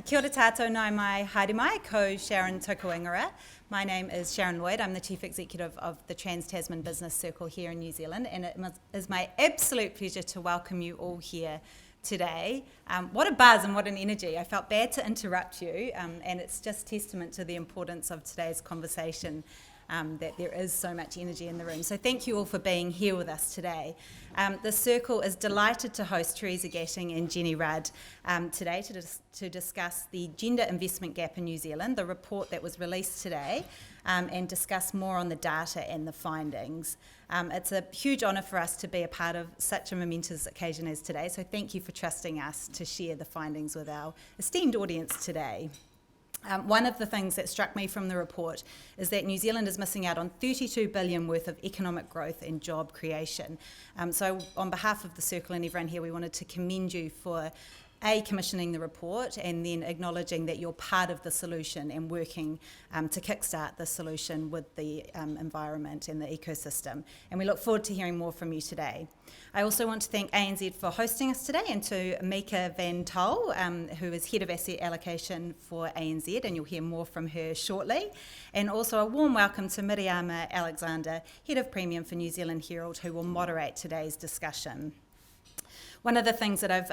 Kia ora tātou nai mai haere mai, ko Sharon Tokuingara. My name is Sharon Lloyd. I'm the Chief Executive of the Trans-Tasman Business Circle here in New Zealand, and it is my absolute pleasure to welcome you all here today. What a buzz and what an energy. I felt bad to interrupt you, and it's just testament to the importance of today's conversation that there is so much energy in the room. So thank you all for being here with us today. The Circle is delighted to host Theresa Gattung and Jenny Rudd today to discuss the gender investment gap in New Zealand, the report that was released today, and discuss more on the data and the findings. It's a huge honour for us to be a part of such a momentous occasion as today, so thank you for trusting us to share the findings with our esteemed audience today. One of the things that struck me from the report is that New Zealand is missing out on 32 billion worth of economic growth and job creation. So on behalf of the Circle and everyone here, we wanted to commend you for commissioning the report and then acknowledging that you're part of the solution and working to kickstart the solution with the environment and the ecosystem. And we look forward to hearing more from you today. I also want to thank ANZ for hosting us today, and to Mika van Tol, who is Head of Asset Allocation for ANZ, and you'll hear more from her shortly. And also a warm welcome to Miriama Alexander, Head of Premium for New Zealand Herald, who will moderate today's discussion. One of the things that I've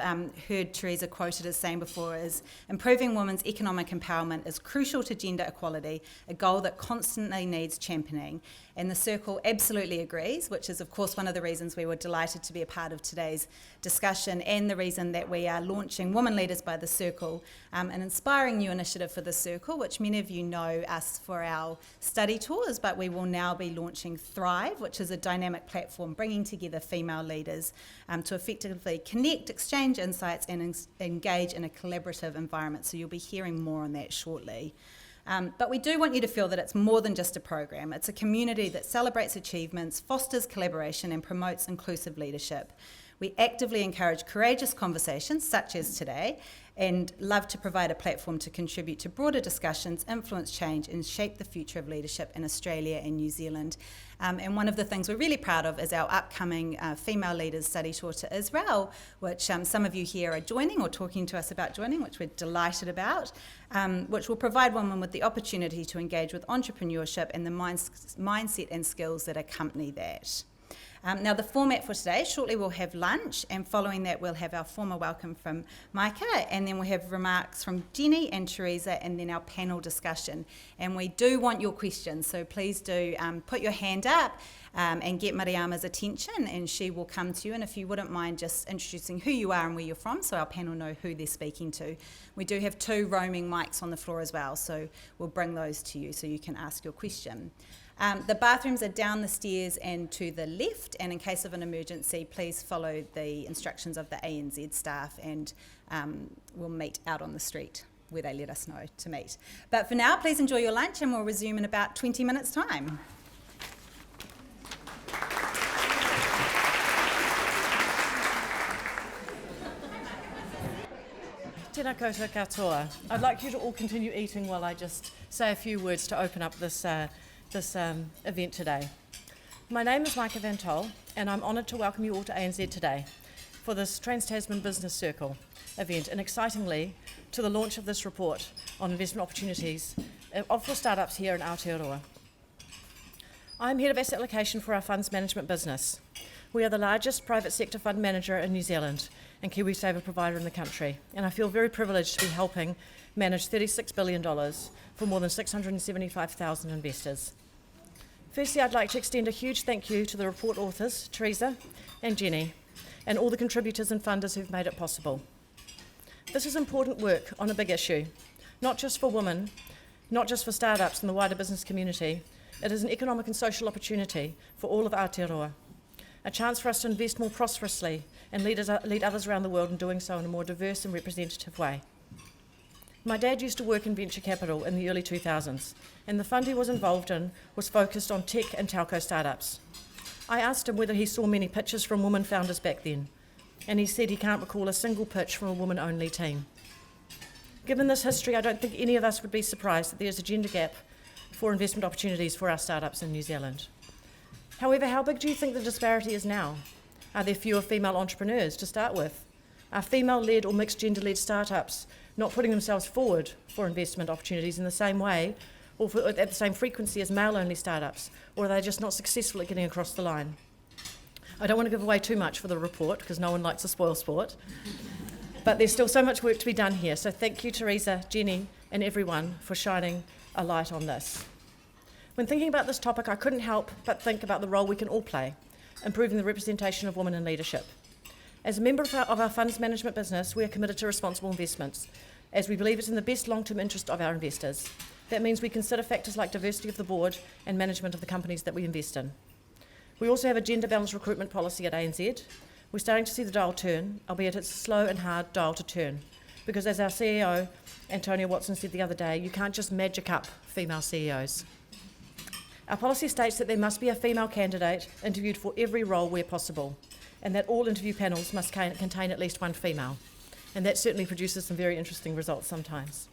heard Theresa quoted as saying before is, improving women's economic empowerment is crucial to gender equality, a goal that constantly needs championing. And the Circle absolutely agrees, which is of course one of the reasons we were delighted to be a part of today's discussion, and the reason that we are launching Women Leaders by the Circle, an inspiring new initiative for the Circle, which many of you know us for our study tours, but we will now be launching Thrive, which is a dynamic platform bringing together female leaders to effectively connect, exchange insights, and engage in a collaborative environment. So you'll be hearing more on that shortly. But we do want you to feel that it's more than just a program. It's a community that celebrates achievements, fosters collaboration, and promotes inclusive leadership. We actively encourage courageous conversations, such as today, and love to provide a platform to contribute to broader discussions, influence change, and shape the future of leadership in Australia and New Zealand. And one of the things we're really proud of is our upcoming Female Leaders Study Tour to Israel, which some of you here are joining or talking to us about joining, which we're delighted about, which will provide women with the opportunity to engage with entrepreneurship and the mindset and skills that accompany that. Now the format for today, shortly we'll have lunch, and following that we'll have our formal welcome from Micah, and then we'll have remarks from Jenny and Theresa, and then our panel discussion. And we do want your questions, so please do put your hand up and get Mariama's attention, and she will come to you. And if you wouldn't mind just introducing who you are and where you're from, so our panel know who they're speaking to. We do have 2 roaming mics on the floor as well, so we'll bring those to you so you can ask your question. The bathrooms are down the stairs and to the left, and in case of an emergency, please follow the instructions of the ANZ staff, and we'll meet out on the street where they let us know to meet. But for now, please enjoy your lunch, and we'll resume in about 20 minutes' time. Tēnā koutou katoa. I'd like you to all continue eating while I just say a few words to open up this event today. My name is Micah van Tol, and I'm honoured to welcome you all to ANZ today for this Trans-Tasman Business Circle event, and excitingly to the launch of this report on investment opportunities for startups here in Aotearoa. I'm Head of Asset Allocation for our funds management business. We are the largest private sector fund manager in New Zealand and Kiwi saver provider in the country, and I feel very privileged to be helping manage $36 billion for more than 675,000 investors. Firstly, I'd like to extend a huge thank you to the report authors, Theresa and Jenny, and all the contributors and funders who've made it possible. This is important work on a big issue, not just for women, not just for startups and the wider business community. It is an economic and social opportunity for all of Aotearoa, a chance for us to invest more prosperously and lead others around the world in doing so in a more diverse and representative way. My dad used to work in venture capital in the early 2000s, and the fund he was involved in was focused on tech and telco startups. I asked him whether he saw many pitches from women founders back then, and he said he can't recall a single pitch from a woman-only team. Given this history, I don't think any of us would be surprised that there's a gender gap for investment opportunities for our startups in New Zealand. However, how big do you think the disparity is now? Are there fewer female entrepreneurs to start with? Are female-led or mixed gender-led startups not putting themselves forward for investment opportunities in the same way or at the same frequency as male-only startups, or are they just not successful at getting across the line? I don't want to give away too much for the report because no one likes to spoil sport, but there's still so much work to be done here. So thank you, Theresa, Jenny, and everyone for shining a light on this. When thinking about this topic, I couldn't help but think about the role we can all play, improving the representation of women in leadership. As a member of our funds management business, we are committed to responsible investments, as we believe it's in the best long-term interest of our investors. That means we consider factors like diversity of the board and management of the companies that we invest in. We also have a gender-balanced recruitment policy at ANZ. We're starting to see the dial turn, albeit it's a slow and hard dial to turn, because as our CEO, Antonia Watson, said the other day, you can't just magic up female CEOs. Our policy states that there must be a female candidate interviewed for every role where possible, and that all interview panels must contain at least one female. And that certainly produces some very interesting results sometimes.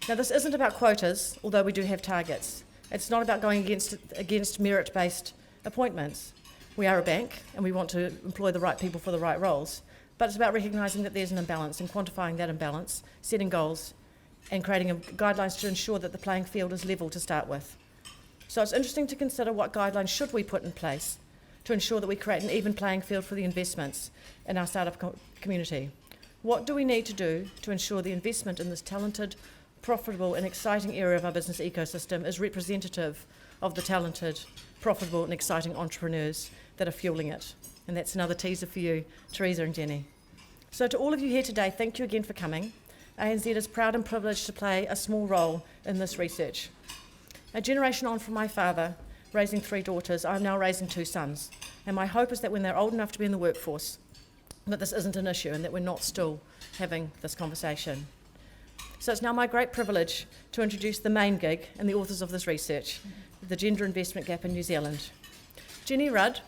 Now, this isn't about quotas, although we do have targets. It's not about going against merit-based appointments. We are a bank, and we want to employ the right people for the right roles, but it's about recognising that there's an imbalance and quantifying that imbalance, setting goals, and creating guidelines to ensure that the playing field is level to start with. So it's interesting to consider what guidelines should we put in place to ensure that we create an even playing field for the investments in our startup community. What do we need to do to ensure the investment in this talented, profitable and exciting area of our business ecosystem is representative of the talented, profitable and exciting entrepreneurs that are fueling it? And that's another teaser for you, Theresa and Jenny. So to all of you here today, thank you again for coming. ANZ is proud and privileged to play a small role in this research. A generation on from my father, raising 3 daughters, I'm now raising 2 sons. And my hope is that when they're old enough to be in the workforce, that this isn't an issue and that we're not still having this conversation. So it's now my great privilege to introduce the main gig and the authors of this research, the gender investment gap in New Zealand. Jenny Rudd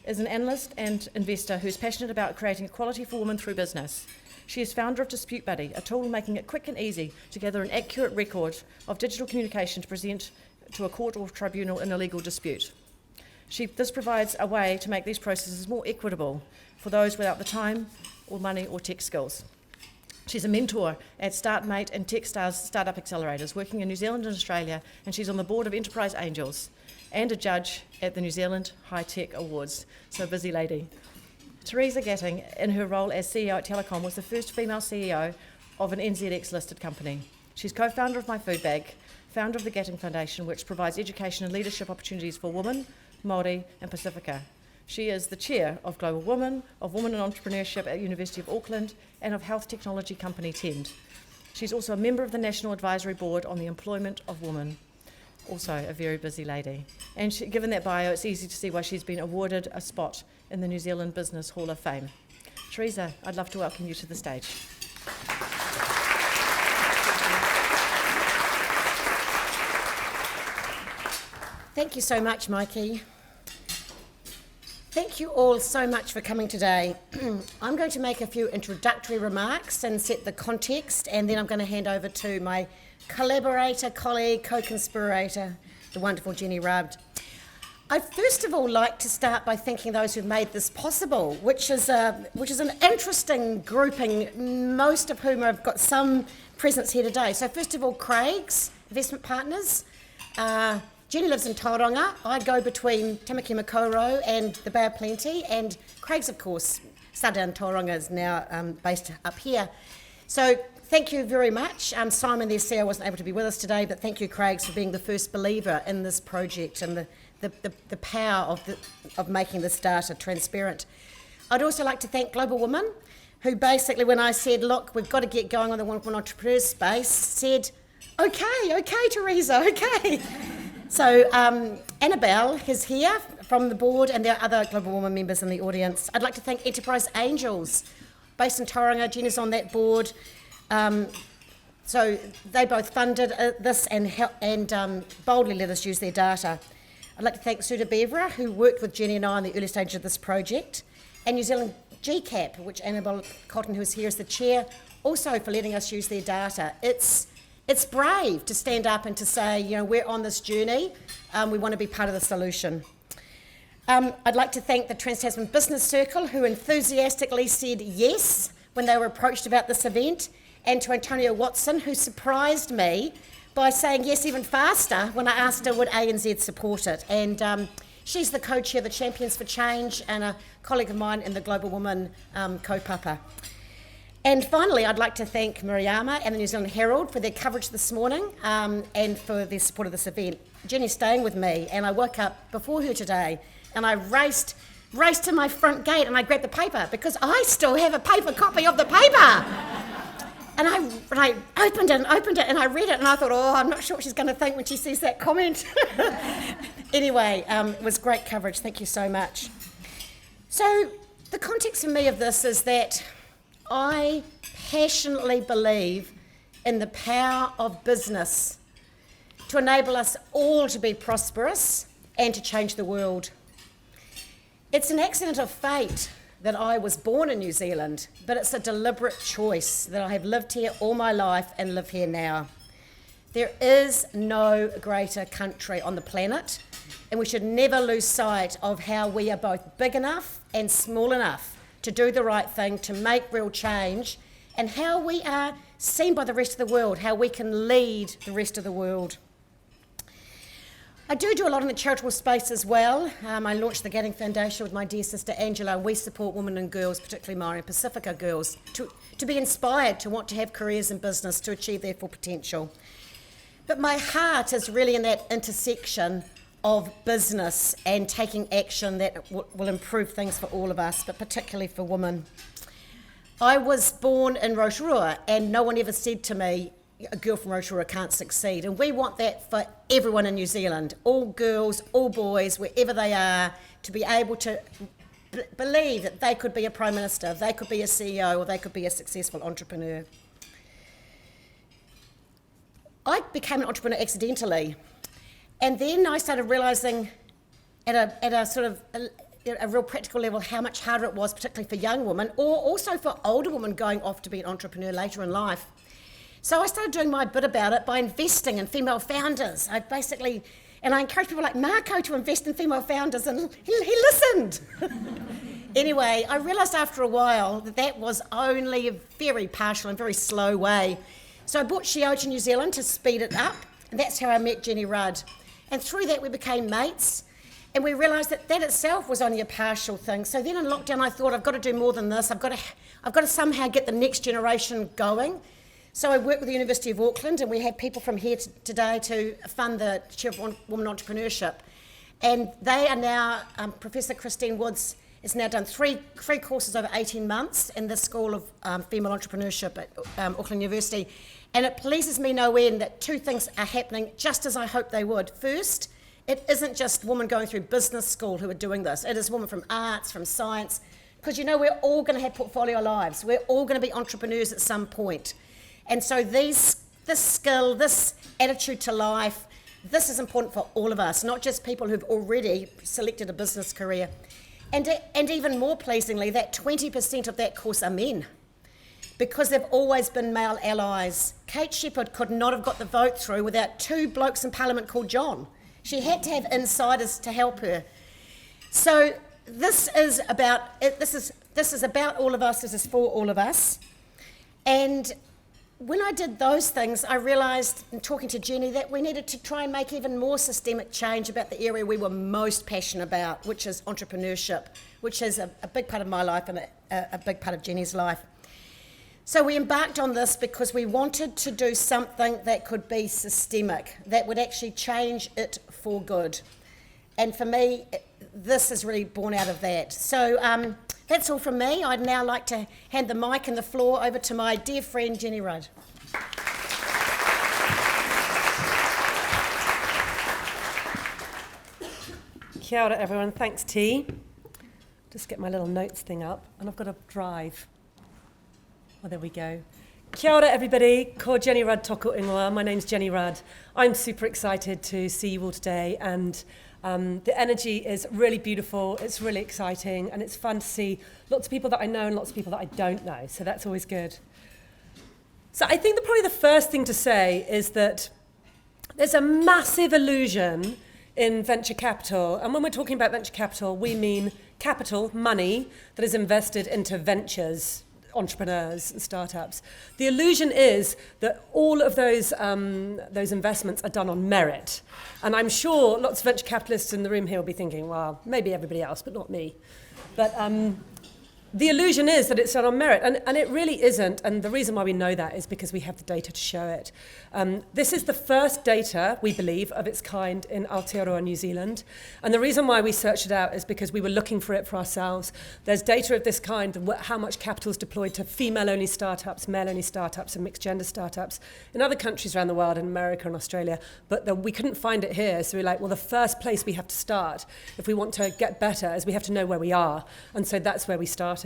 is an analyst and investor who's passionate about creating equality for women through business. She is founder of Dispute Buddy, a tool making it quick and easy to gather an accurate record of digital communication to present to a court or tribunal in a legal dispute. This provides a way to make these processes more equitable for those without the time or money or tech skills. She's a mentor at StartMate and Techstars Startup Accelerators, working in New Zealand and Australia, and she's on the board of Enterprise Angels and a judge at the New Zealand High Tech Awards. So a busy lady. Theresa Gattung, in her role as CEO at Telecom, was the first female CEO of an NZX-listed company. She's co-founder of My Food Bag, founder of the Gattung Foundation, which provides education and leadership opportunities for women, Māori and Pacifica. She is the chair of Global Women, of Women in Entrepreneurship at University of Auckland, and of health technology company Tend. She's also a member of the National Advisory Board on the Employment of Women. Also a very busy lady. And given that bio, it's easy to see why she's been awarded a spot in the New Zealand Business Hall of Fame. Theresa, I'd love to welcome you to the stage. Thank you so much, Mikey. Thank you all so much for coming today. I'm going to make a few introductory remarks and set the context, and then I'm going to hand over to my collaborator, colleague, co-conspirator, the wonderful Jenny Rudd. I'd first of all like to start by thanking those who've made this possible, which is an interesting grouping, most of whom have got some presence here today. So first of all, Craig's investment partners. Jenny lives in Tauranga. I go between Tamaki Makaurau and the Bay of Plenty, and Craig's, of course, started in Tauranga, is now based up here. So thank you very much. Simon, the CEO, wasn't able to be with us today, but thank you, Craig's, for being the first believer in this project and the power of making this data transparent. I'd also like to thank Global Women, who basically, when I said, look, we've got to get going on the women entrepreneur space, said, okay, Theresa, okay. So Annabelle is here from the board, and there are other Global Women members in the audience. I'd like to thank Enterprise Angels, based in Tauranga. Jenny's on that board. So they both funded this and boldly let us use their data. I'd like to thank Suda Bevra, who worked with Jenny and I in the early stages of this project, and New Zealand GCAP, which Annabelle Cotton, who is here as the chair, also for letting us use their data. It's brave to stand up and to say, you know, we're on this journey, we want to be part of the solution. I'd like to thank the Trans-Tasman Business Circle, who enthusiastically said yes when they were approached about this event, and to Antonia Watson, who surprised me by saying yes even faster when I asked her would ANZ support it. And she's the co-chair of the Champions for Change and a colleague of mine in the Global Woman kaupapa. And finally, I'd like to thank Miriama and the New Zealand Herald for their coverage this morning and for their support of this event. Jenny's staying with me, and I woke up before her today, and I raced to my front gate and I grabbed the paper because I still have a paper copy of the paper. And I opened it and I read it and I thought, oh, I'm not sure what she's going to think when she sees that comment. Anyway, it was great coverage. Thank you so much. So the context for me of this is that I passionately believe in the power of business to enable us all to be prosperous and to change the world. It's an accident of fate that I was born in New Zealand, but it's a deliberate choice that I have lived here all my life and live here now. There is no greater country on the planet, and we should never lose sight of how we are both big enough and small enough to do the right thing, to make real change, and how we are seen by the rest of the world, how we can lead the rest of the world. I do a lot in the charitable space as well. I launched the Gattung Foundation with my dear sister Angela, and we support women and girls, particularly Maori and Pacifica girls, to be inspired to want to have careers in business, to achieve their full potential. But my heart is really in that intersection of business and taking action that will improve things for all of us, but particularly for women. I was born in Rotorua, and no one ever said to me, a girl from Rotorua can't succeed. And we want that for everyone in New Zealand, all girls, all boys, wherever they are, to be able to believe that they could be a Prime Minister, they could be a CEO, or they could be a successful entrepreneur. I became an entrepreneur accidentally. And then I started realising at a real practical level how much harder it was, particularly for young women, or also for older women going off to be an entrepreneur later in life. So I started doing my bit about it by investing in female founders. I encouraged people like Marco to invest in female founders, and he listened. Anyway, I realised after a while that was only a very partial and very slow way. So I bought Aotearoa New Zealand to speed it up, and that's how I met Jenny Rudd. And through that we became mates, and we realised that itself was only a partial thing. So then in lockdown I thought, I've got to do more than this. I've got to somehow get the next generation going. So I worked with the University of Auckland, and we had people from here today to fund the Chair of Women Entrepreneurship. And they are now, Professor Christine Woods has now done three courses over 18 months in the School of Female Entrepreneurship at Auckland University. And it pleases me no end that two things are happening just as I hoped they would. First, it isn't just women going through business school who are doing this. It is women from arts, from science, because we're all going to have portfolio lives. We're all going to be entrepreneurs at some point. And so this skill, this attitude to life, this is important for all of us, not just people who've already selected a business career. And even more pleasingly, that 20% of that course are men, because they've always been male allies. Kate Shepherd could not have got the vote through without two blokes in Parliament called John. She had to have insiders to help her. So this is about all of us, this is for all of us. And when I did those things, I realised, in talking to Jenny, that we needed to try and make even more systemic change about the area we were most passionate about, which is entrepreneurship, which is a big part of my life and a big part of Jenny's life. So we embarked on this because we wanted to do something that could be systemic, that would actually change it for good. And for me, this is really born out of that. So that's all from me. I'd now like to hand the mic and the floor over to my dear friend, Jenny Rudd. Kia ora, everyone. Thanks, T. Just get my little notes thing up, and I've got to drive. Oh, there we go. Kia ora, everybody. Ko Jenny Rudd toko ingoa. My name's Jenny Rudd. I'm super excited to see you all today, and the energy is really beautiful, it's really exciting, and it's fun to see lots of people that I know and lots of people that I don't know, so that's always good. So I think probably the first thing to say is that there's a massive illusion in venture capital, and when we're talking about venture capital, we mean capital, money, that is invested into ventures, entrepreneurs and startups. The illusion is that all of those investments are done on merit. And I'm sure lots of venture capitalists in the room here will be thinking, well, maybe everybody else, but not me. But the illusion is that it's done on merit, and it really isn't, and the reason why we know that is because we have the data to show it. This is the first data, we believe, of its kind in Aotearoa, New Zealand, and the reason why we searched it out is because we were looking for it for ourselves. There's data of this kind, how much capital is deployed to female-only startups, male-only startups, and mixed-gender startups in other countries around the world, in America and Australia, but we couldn't find it here, so we're like, well, the first place we have to start, if we want to get better, is we have to know where we are, and so that's where we started.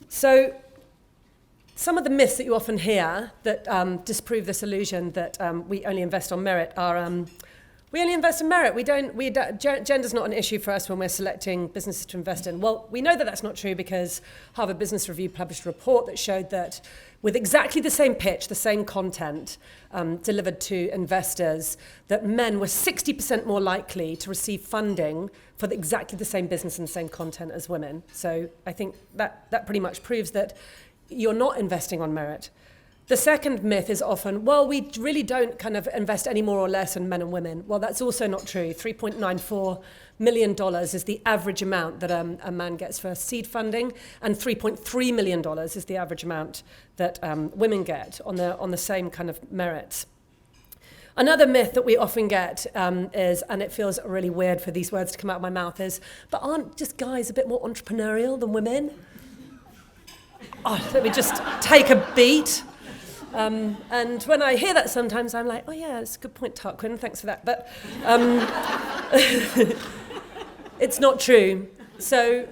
So some of the myths that you often hear that disprove this illusion that we only invest on merit are we only invest in merit. Gender's not an issue for us when we're selecting businesses to invest in. Well, we know that that's not true because Harvard Business Review published a report that showed that with exactly the same pitch, the same content delivered to investors, that men were 60% more likely to receive funding for exactly the same business and the same content as women. So I think that pretty much proves that you're not investing on merit. The second myth is often, well, we really don't kind of invest any more or less in men and women. Well, that's also not true. $3.94 million is the average amount that a man gets for seed funding, and $3.3 million is the average amount that women get on the same kind of merits. Another myth that we often get is, and it feels really weird for these words to come out of my mouth, is, but aren't just guys a bit more entrepreneurial than women? Oh, let me just take a beat. And when I hear that sometimes, I'm like, oh yeah, it's a good point, Tarquin, thanks for that. But it's not true. So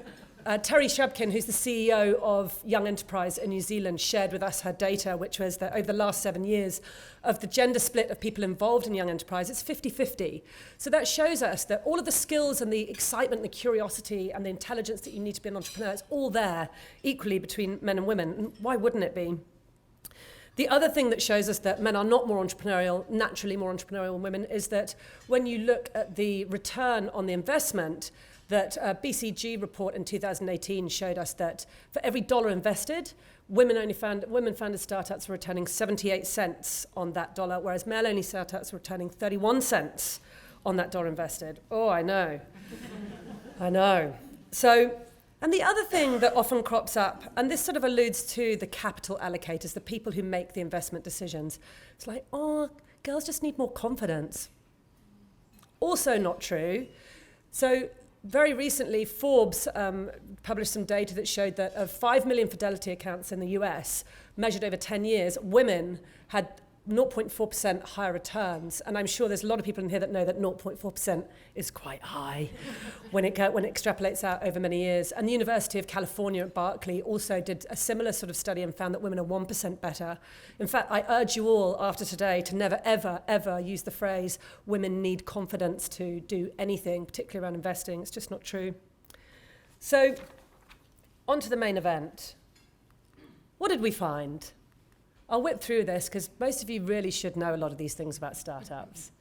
Theresa Gattung, who's the CEO of Young Enterprise in New Zealand, shared with us her data, which was that over the last 7 years of the gender split of people involved in Young Enterprise, it's 50-50. So that shows us that all of the skills and the excitement, the curiosity and the intelligence that you need to be an entrepreneur is all there equally between men and women. And why wouldn't it be? The other thing that shows us that men are not more entrepreneurial, naturally more entrepreneurial than women, is that when you look at the return on the investment, that a BCG report in 2018 showed us that for every dollar invested, women-founded startups were returning 78 cents on that dollar, whereas male-only startups were returning 31 cents on that dollar invested. Oh, I know. I know. So, and the other thing that often crops up, and this sort of alludes to the capital allocators, the people who make the investment decisions, it's like, oh, girls just need more confidence. Also not true. So very recently, Forbes published some data that showed that of 5 million Fidelity accounts in the US, measured over 10 years, women had 0.4% higher returns. And I'm sure there's a lot of people in here that know that 0.4% is quite high when it extrapolates out over many years. And the University of California at Berkeley also did a similar sort of study and found that women are 1% better. In fact, I urge you all after today to never, ever, ever use the phrase, women need confidence to do anything, particularly around investing. It's just not true. So, on to the main event. What did we find? I'll whip through this because most of you really should know a lot of these things about startups.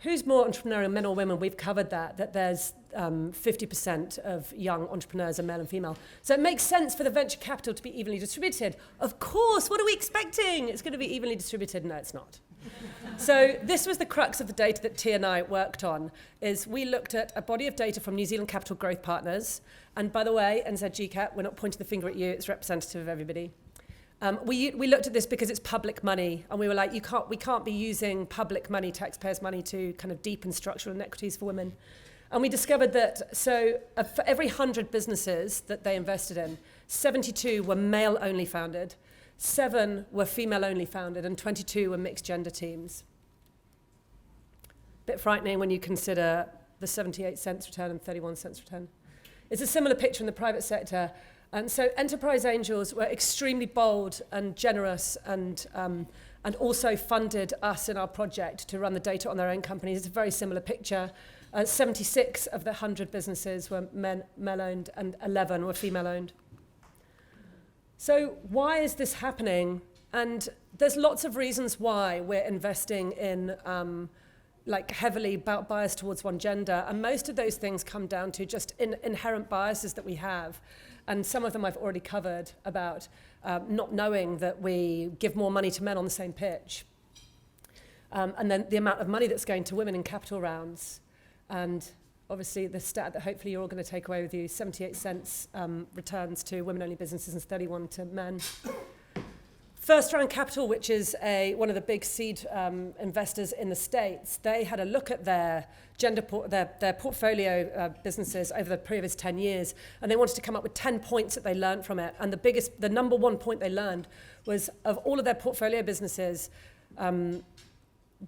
Who's more entrepreneurial, men or women? We've covered that there's 50% of young entrepreneurs are male and female. So it makes sense for the venture capital to be evenly distributed. Of course, what are we expecting? It's going to be evenly distributed. No, it's not. So this was the crux of the data that T and I worked on, is we looked at a body of data from New Zealand Capital Growth Partners. And by the way, NZGCAT, we're not pointing the finger at you, it's representative of everybody. We looked at this because it's public money, and we were like, we can't be using public money, taxpayers' money, to kind of deepen structural inequities for women. And we discovered that, for every 100 businesses that they invested in, 72 were male-only founded, 7 were female-only founded, and 22 were mixed-gender teams. Bit frightening when you consider the 78 cents return and 31 cents return. It's a similar picture in the private sector. And so enterprise angels were extremely bold and generous and also funded us in our project to run the data on their own companies. It's a very similar picture. 76 of the 100 businesses were male-owned and 11 were female-owned. So why is this happening? And there's lots of reasons why we're investing in like heavily biased towards one gender, and most of those things come down to just inherent biases that we have, and some of them I've already covered about not knowing that we give more money to men on the same pitch, and then the amount of money that's going to women in capital rounds, and obviously the stat that hopefully you're all going to take away with you, 78 cents returns to women-only businesses and 31 to men. First Round Capital, which is one of the big seed investors in the States, they had a look at their their portfolio businesses over the previous 10 years, and they wanted to come up with 10 points that they learned from it. And the number one point they learned was, of all of their portfolio businesses,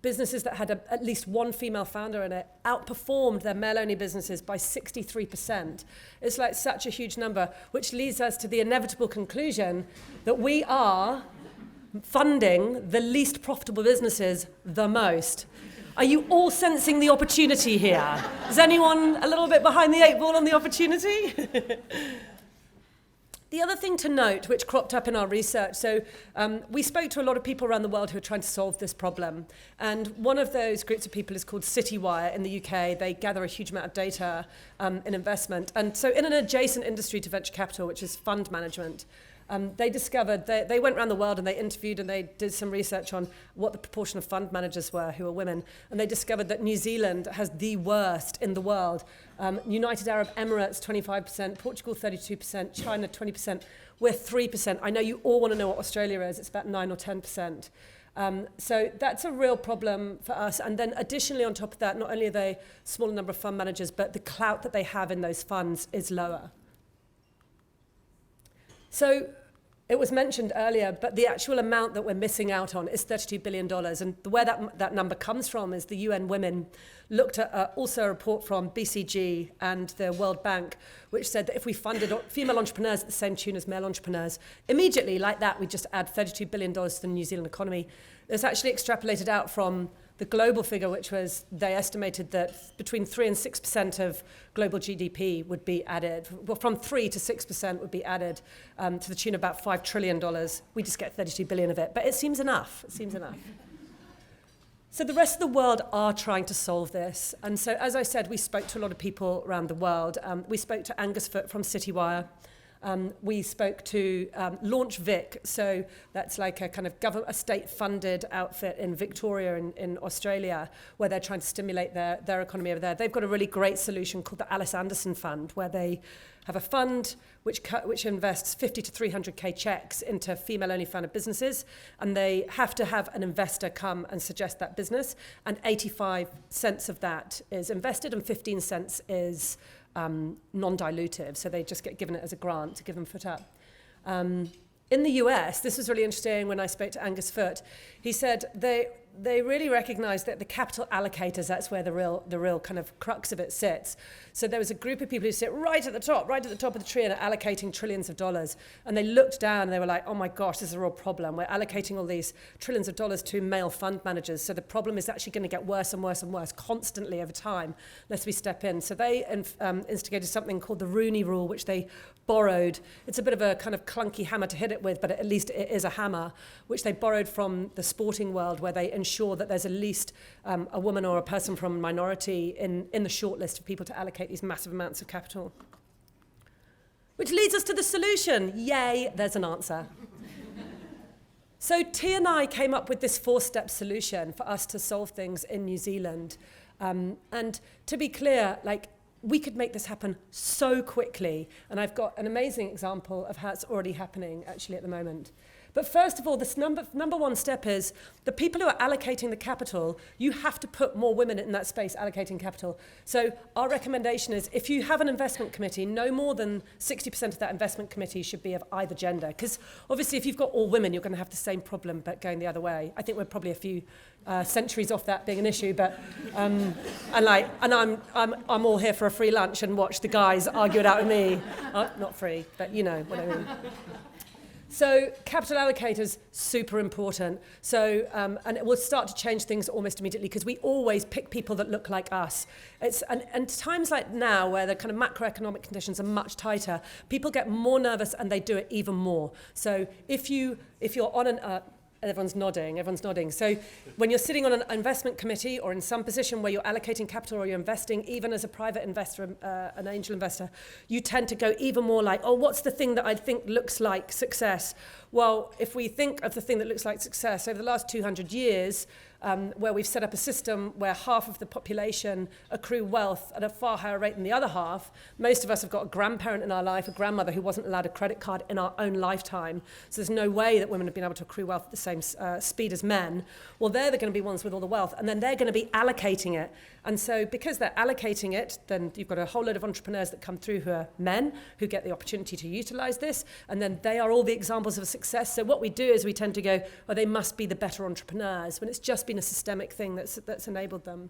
businesses that had at least one female founder in it outperformed their male-only businesses by 63%. It's like such a huge number, which leads us to the inevitable conclusion that we are funding the least profitable businesses the most. Are you all sensing the opportunity here? Is anyone a little bit behind the 8 ball on the opportunity? The other thing to note, which cropped up in our research, so we spoke to a lot of people around the world who are trying to solve this problem. And one of those groups of people is called Citywire in the UK. They gather a huge amount of data in investment. And so in an adjacent industry to venture capital, which is fund management, they discovered, they went around the world and they interviewed and they did some research on what the proportion of fund managers were who were women. And they discovered that New Zealand has the worst in the world. United Arab Emirates, 25%, Portugal, 32%, China, 20%. We're 3%. I know you all want to know what Australia is. It's about 9 or 10%. So that's a real problem for us. And then additionally on top of that, not only are they a smaller number of fund managers, but the clout that they have in those funds is lower. So it was mentioned earlier, but the actual amount that we're missing out on is $32 billion. And where that number comes from is the UN Women looked at also a report from BCG and the World Bank, which said that if we funded female entrepreneurs at the same tune as male entrepreneurs, immediately, like that, we just add $32 billion to the New Zealand economy. It's actually extrapolated out from the global figure, which was they estimated that between 3 and 6% of global GDP would be added. Well, from 3 to 6% would be added to the tune of about $5 trillion. We just get 32 billion of it, but it seems enough. It seems enough. So the rest of the world are trying to solve this. And so, as I said, we spoke to a lot of people around the world. We spoke to Angus Foot from Citywire. We spoke to Launch Vic, so that's like a kind of a state-funded outfit in Victoria in Australia, where they're trying to stimulate their economy over there. They've got a really great solution called the Alice Anderson Fund, where they have a fund which invests 50 to 300k checks into female-only founded businesses, and they have to have an investor come and suggest that business, and 85 cents of that is invested and 15 cents is non-dilutive, so they just get given it as a grant to give them foot up. In the US, this was really interesting when I spoke to Angus Foot. He said they really recognise that the capital allocators, that's where the real kind of crux of it sits. So there was a group of people who sit right at the top of the tree and are allocating trillions of dollars. And they looked down and they were like, oh my gosh, this is a real problem. We're allocating all these trillions of dollars to male fund managers. So the problem is actually going to get worse and worse and worse constantly over time unless we step in. So they instigated something called the Rooney Rule, which they borrowed. It's a bit of a kind of clunky hammer to hit it with, but at least it is a hammer, which they borrowed from the sporting world, where they ensure that there's at least a woman or a person from a minority in the short list of people to allocate these massive amounts of capital. Which leads us to the solution. Yay, there's an answer. So T and I came up with this 4-step solution for us to solve things in New Zealand. And to be clear, we could make this happen so quickly. And I've got an amazing example of how it's already happening actually at the moment. But first of all, this number one step is the people who are allocating the capital, you have to put more women in that space allocating capital. So our recommendation is if you have an investment committee, no more than 60% of that investment committee should be of either gender. Because obviously if you've got all women, you're going to have the same problem, but going the other way. I think we're probably a few centuries off that being an issue, but I'm all here for a free lunch and watch the guys argue it out with me. Not free, but you know what I mean. So capital allocators, super important. So, and it will start to change things almost immediately because we always pick people that look like us. And times like now where the kind of macroeconomic conditions are much tighter, people get more nervous and they do it even more. So if you're on Everyone's nodding. So when you're sitting on an investment committee or in some position where you're allocating capital or you're investing, even as a private investor, an angel investor, you tend to go even more like, oh, what's the thing that I think looks like success? Well, if we think of the thing that looks like success, over the last 200 years, where we've set up a system where half of the population accrue wealth at a far higher rate than the other half. Most of us have got a grandparent in our life, a grandmother who wasn't allowed a credit card in our own lifetime. So there's no way that women have been able to accrue wealth at the same speed as men. Well, they're going to be ones with all the wealth, and then they're going to be allocating it. And so because they're allocating it, then you've got a whole load of entrepreneurs that come through who are men, who get the opportunity to utilize this, and then they are all the examples of success. So what we do is we tend to go, oh, they must be the better entrepreneurs, when it's just been a systemic thing that's enabled them.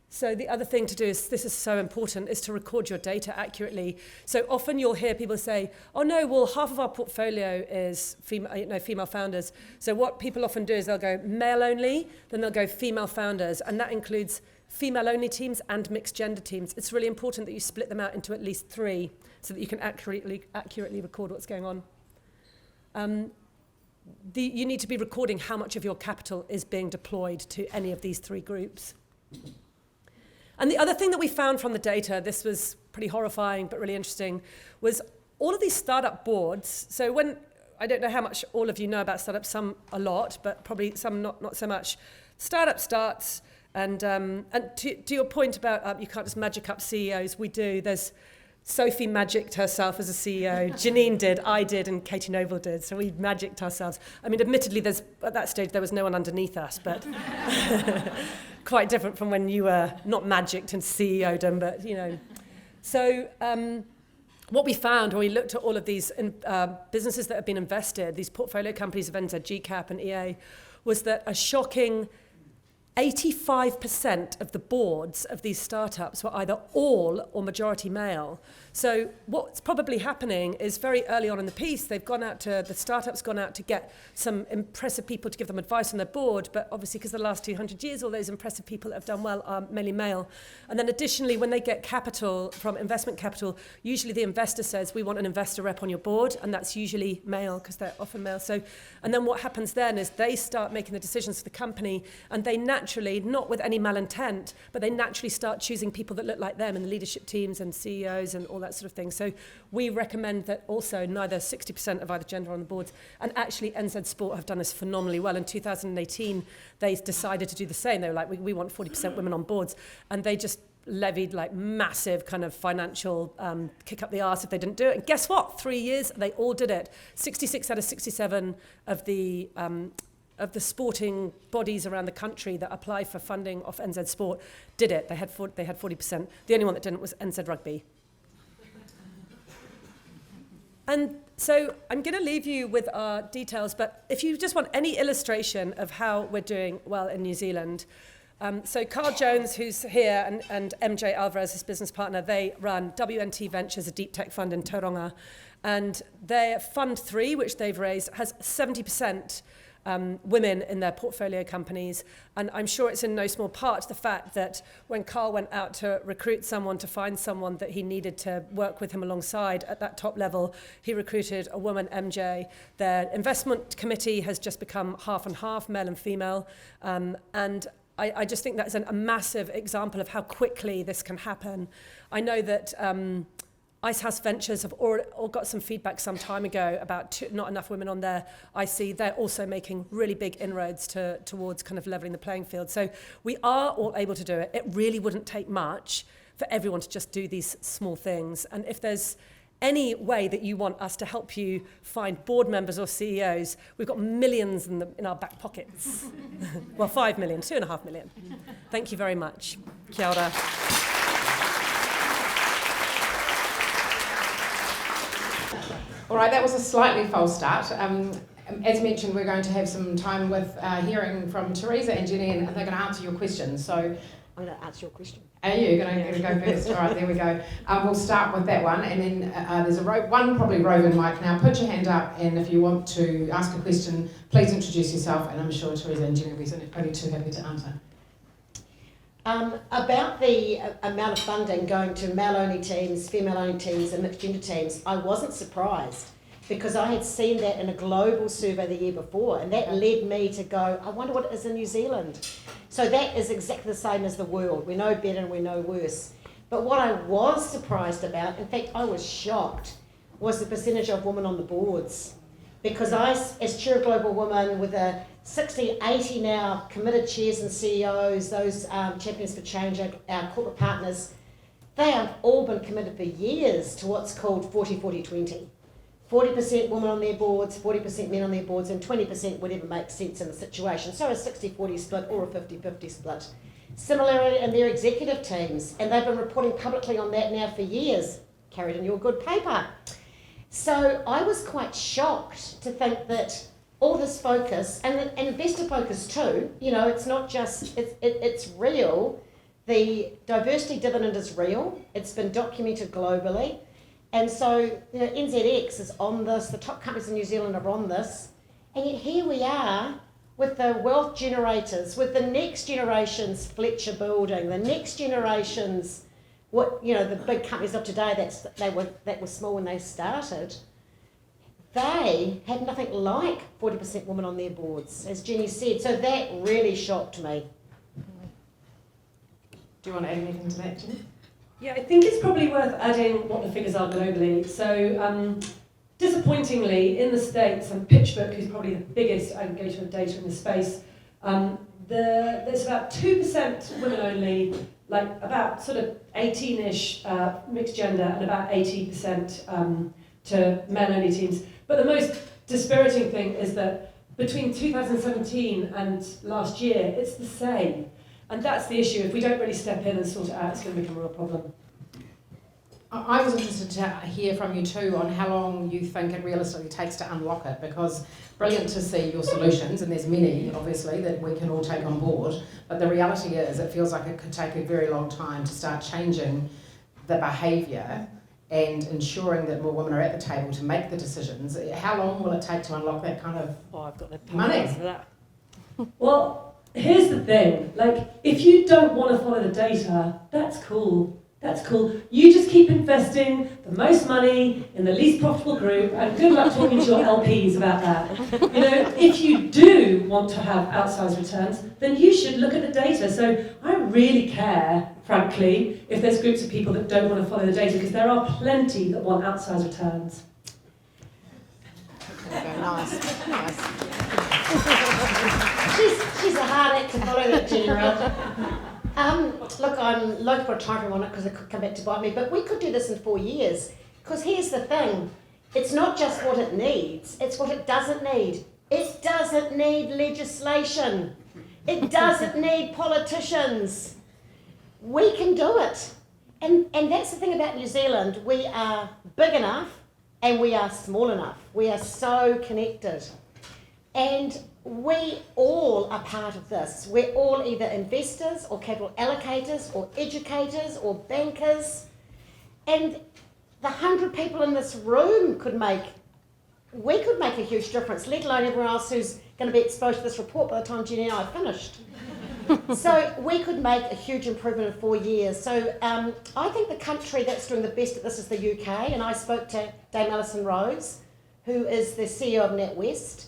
So the other thing to do is, this is so important, is to record your data accurately. So often you'll hear people say, oh no, well, half of our portfolio is female founders. So what people often do is they'll go male only, then they'll go female founders, and that includes female only teams and mixed gender teams. It's really important that you split them out into at least 3 so that you can accurately record what's going on. You need to be recording how much of your capital is being deployed to any of these 3 groups. And the other thing that we found from the data, this was pretty horrifying but really interesting, was all of these startup boards. So when, I don't know how much all of you know about startups, some a lot, but probably some not so much. Startup starts, and to your point about you can't just magic up CEOs, we do. There's Sophie magicked herself as a CEO, Janine did, I did, and Katie Noble did. So we magicked ourselves. I mean, admittedly, at that stage, there was no one underneath us, but quite different from when you were not magicked and CEO'd, but, you know. So what we found when we looked at all of these businesses that have been invested, these portfolio companies of NZGCAP and EA, was that a shocking 85% of the boards of these startups were either all or majority male. So what's probably happening is very early on in the piece, the startup's gone out to get some impressive people to give them advice on their board, but obviously because the last 200 years, all those impressive people that have done well are mainly male. And then additionally, when they get capital from investment capital, usually the investor says, we want an investor rep on your board, and that's usually male because they're often male. So, and then what happens then is they start making the decisions for the company, and they naturally, not with any malintent, but they naturally start choosing people that look like them in the leadership teams and CEOs and all that sort of thing. So we recommend that also neither 60% of either gender on the boards, and actually NZ Sport have done this phenomenally well. In 2018, they decided to do the same. They were like, we want 40% women on boards, and they just levied like massive kind of financial kick up the arse if they didn't do it. And guess what? 3 years, they all did it. 66 out of 67 of the sporting bodies around the country that apply for funding off NZ Sport did it. They had 40%. The only one that didn't was NZ Rugby. And so I'm going to leave you with our details, but if you just want any illustration of how we're doing well in New Zealand, so Carl Jones, who's here, and MJ Alvarez, his business partner, they run WNT Ventures, a deep tech fund in Tauranga, and their Fund 3, which they've raised, has 70% women in their portfolio companies. And I'm sure it's in no small part the fact that when Carl went out to recruit someone, to find someone that he needed to work with him alongside at that top level, he recruited a woman, MJ. Their investment committee has just become half and half, male and female. And I just think that's a massive example of how quickly this can happen. I know that Icehouse Ventures have all got some feedback some time ago about not enough women on their IC. They're also making really big inroads towards kind of levelling the playing field. So we are all able to do it. It really wouldn't take much for everyone to just do these small things. And if there's any way that you want us to help you find board members or CEOs, we've got millions in our back pockets. Well, 5 million, 2.5 million. Thank you very much. Kia ora. All right, that was a slightly false start. As mentioned, we're going to have some time with hearing from Theresa and Jenny, and they're going to answer your questions. So, I'm going to answer your question. Are you going to go first? All right, there we go. We'll start with that one, and then there's one probably roving mic now. Put your hand up, and if you want to ask a question, please introduce yourself, and I'm sure Theresa and Jenny will be only too happy to answer. About the amount of funding going to male-only teams, female-only teams and mixed-gender teams, I wasn't surprised because I had seen that in a global survey the year before, and that led me to go, I wonder what it is in New Zealand. So that is exactly the same as the world. We know better and we know worse. But what I was surprised about, in fact I was shocked, was the percentage of women on the boards. Because I, as chair of Global Women, with a 60, 80 now committed chairs and CEOs, those champions for change, our corporate partners, they have all been committed for years to what's called 40-40-20. 40% women on their boards, 40% men on their boards, and 20% whatever makes sense in the situation. So a 60-40 split or a 50-50 split. Similarly in their executive teams, and they've been reporting publicly on that now for years, carried in your good paper. So I was quite shocked to think that all this focus, and investor focus too, you know, it's not just, it's real. The diversity dividend is real. It's been documented globally. And so, you know, NZX is on this, the top companies in New Zealand are on this, and yet here we are with the wealth generators, with the next generation's Fletcher building, the next generation's, what, you know, the big companies of today that were small when they started, they had nothing like 40% women on their boards, as Jenny said. So that really shocked me. Do you want to add anything to that, Jenny? Yeah, I think it's probably worth adding what the figures are globally. So, disappointingly, in the States, and PitchBook, who's probably the biggest aggregator of data in the space, there's about 2% women only, like about sort of 18-ish mixed gender, and about 80% to men-only teams. But the most dispiriting thing is that between 2017 and last year, it's the same. And that's the issue. If we don't really step in and sort it out, it's going to become a real problem. I was interested to hear from you too on how long you think it realistically takes to unlock it, because brilliant to see your solutions, and there's many obviously that we can all take on board, but the reality is it feels like it could take a very long time to start changing the behaviour and ensuring that more women are at the table to make the decisions. How long will it take to unlock that kind of I've got the money? for that. Well, here's the thing. Like, if you don't want to follow the data, that's cool. That's cool. You just keep investing the most money in the least profitable group, and good luck talking to your LPs about that. You know, if you do want to have outsized returns, then you should look at the data. So I really care, frankly, if there's groups of people that don't want to follow the data, because there are plenty that want outsized returns. Okay, nice. She's a hard act to follow, that Jenny. Look, I'm loath for a time on it because it could come back to bite me, but we could do this in 4 years. Because here's the thing, it's not just what it needs, it's what it doesn't need. It doesn't need legislation. It doesn't need politicians. We can do it. And that's the thing about New Zealand, we are big enough and we are small enough. We are so connected. And we all are part of this. We're all either investors or capital allocators or educators or bankers. And the 100 people in this room could make a huge difference, let alone everyone else who's going to be exposed to this report by the time Jenny and I are finished. So we could make a huge improvement in 4 years. So I think the country that's doing the best at this is the UK, and I spoke to Dame Alison Rose, who is the CEO of NatWest.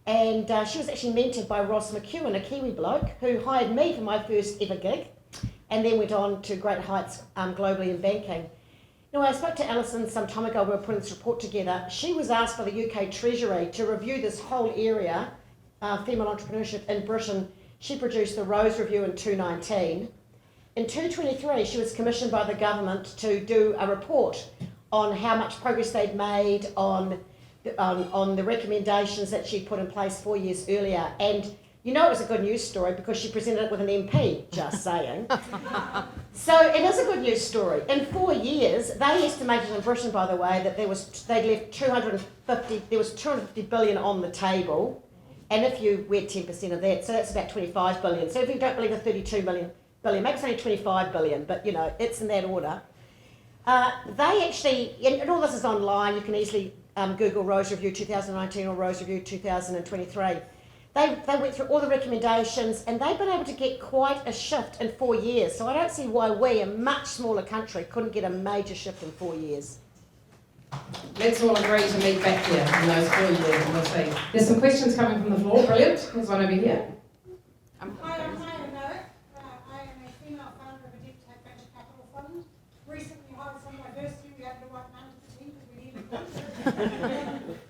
And she was actually mentored by Ross McEwen, a Kiwi bloke, who hired me for my first ever gig, and then went on to great heights globally in banking. Now, I spoke to Alison some time ago, we were putting this report together. She was asked by the UK Treasury to review this whole area, female entrepreneurship in Britain. She produced the Rose Review in 2019. In 2023, she was commissioned by the government to do a report on how much progress they'd made on the recommendations that she put in place 4 years earlier. And you know it was a good news story because she presented it with an MP, just saying. So it is a good news story. In 4 years, they estimated in Britain, by the way, that there was 250 billion on the table. And if you wear 10% of that, so that's about 25 billion. So if you don't believe the 32 billion, maybe it's only 25 billion, but you know, it's in that order. They actually, and all this is online, you can easily Google Rose Review 2019 or Rose Review 2023. They went through all the recommendations and they've been able to get quite a shift in 4 years. So I don't see why we, a much smaller country, couldn't get a major shift in 4 years. Let's all agree to meet back here in those 4 years and we'll see. There's some questions coming from the floor. Brilliant. There's one over here. Hi, I'm Merrick. I am a female founder of a deep tech venture capital fund. Recently hired some diversity. We had the right man to the team because we needed one.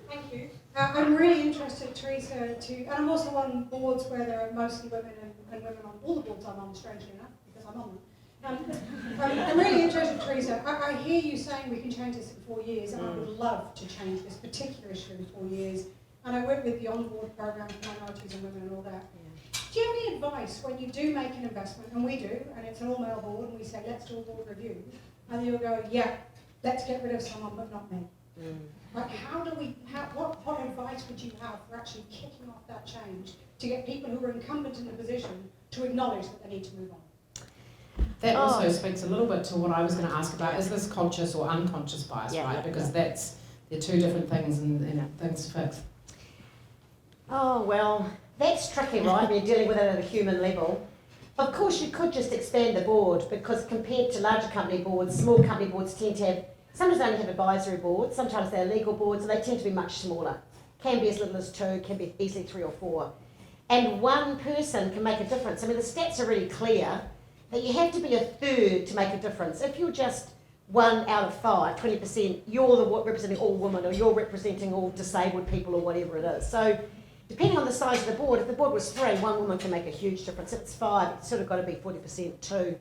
Thank you. I'm really interested, Theresa, and I'm also on boards where there are mostly women and women on all the boards I'm on, strangely enough, because I'm on them. I'm really interested, Theresa. I hear you saying we can change this in 4 years, and I would love to change this particular issue in 4 years. And I work with the onboard program for minorities and women and all that. Do you have any advice when you do make an investment, and we do, and it's an all-male board, and we say, let's do a board review, and you'll go, yeah, let's get rid of someone, but not me. Like, what advice would you have for actually kicking off that change to get people who are incumbent in the position to acknowledge that they need to move on? That also speaks a little bit to what I was going to ask about. Is this conscious or unconscious bias, right? Because they're two different things and things to fix. Oh, well, that's tricky, right, when you're dealing with it at a human level. Of course, you could just expand the board, because compared to larger company boards, small company boards tend to have, sometimes they only have advisory boards, sometimes they're legal boards, and they tend to be much smaller. Can be as little as 2, can be easily 3 or 4. And one person can make a difference. I mean, the stats are really clear that you have to be a third to make a difference. If you're just 1 out of 5, 20%, you're representing all women, or you're representing all disabled people, or whatever it is. So depending on the size of the board, if the board was 3, 1 woman can make a huge difference. If it's 5, it's sort of got to be 40% too.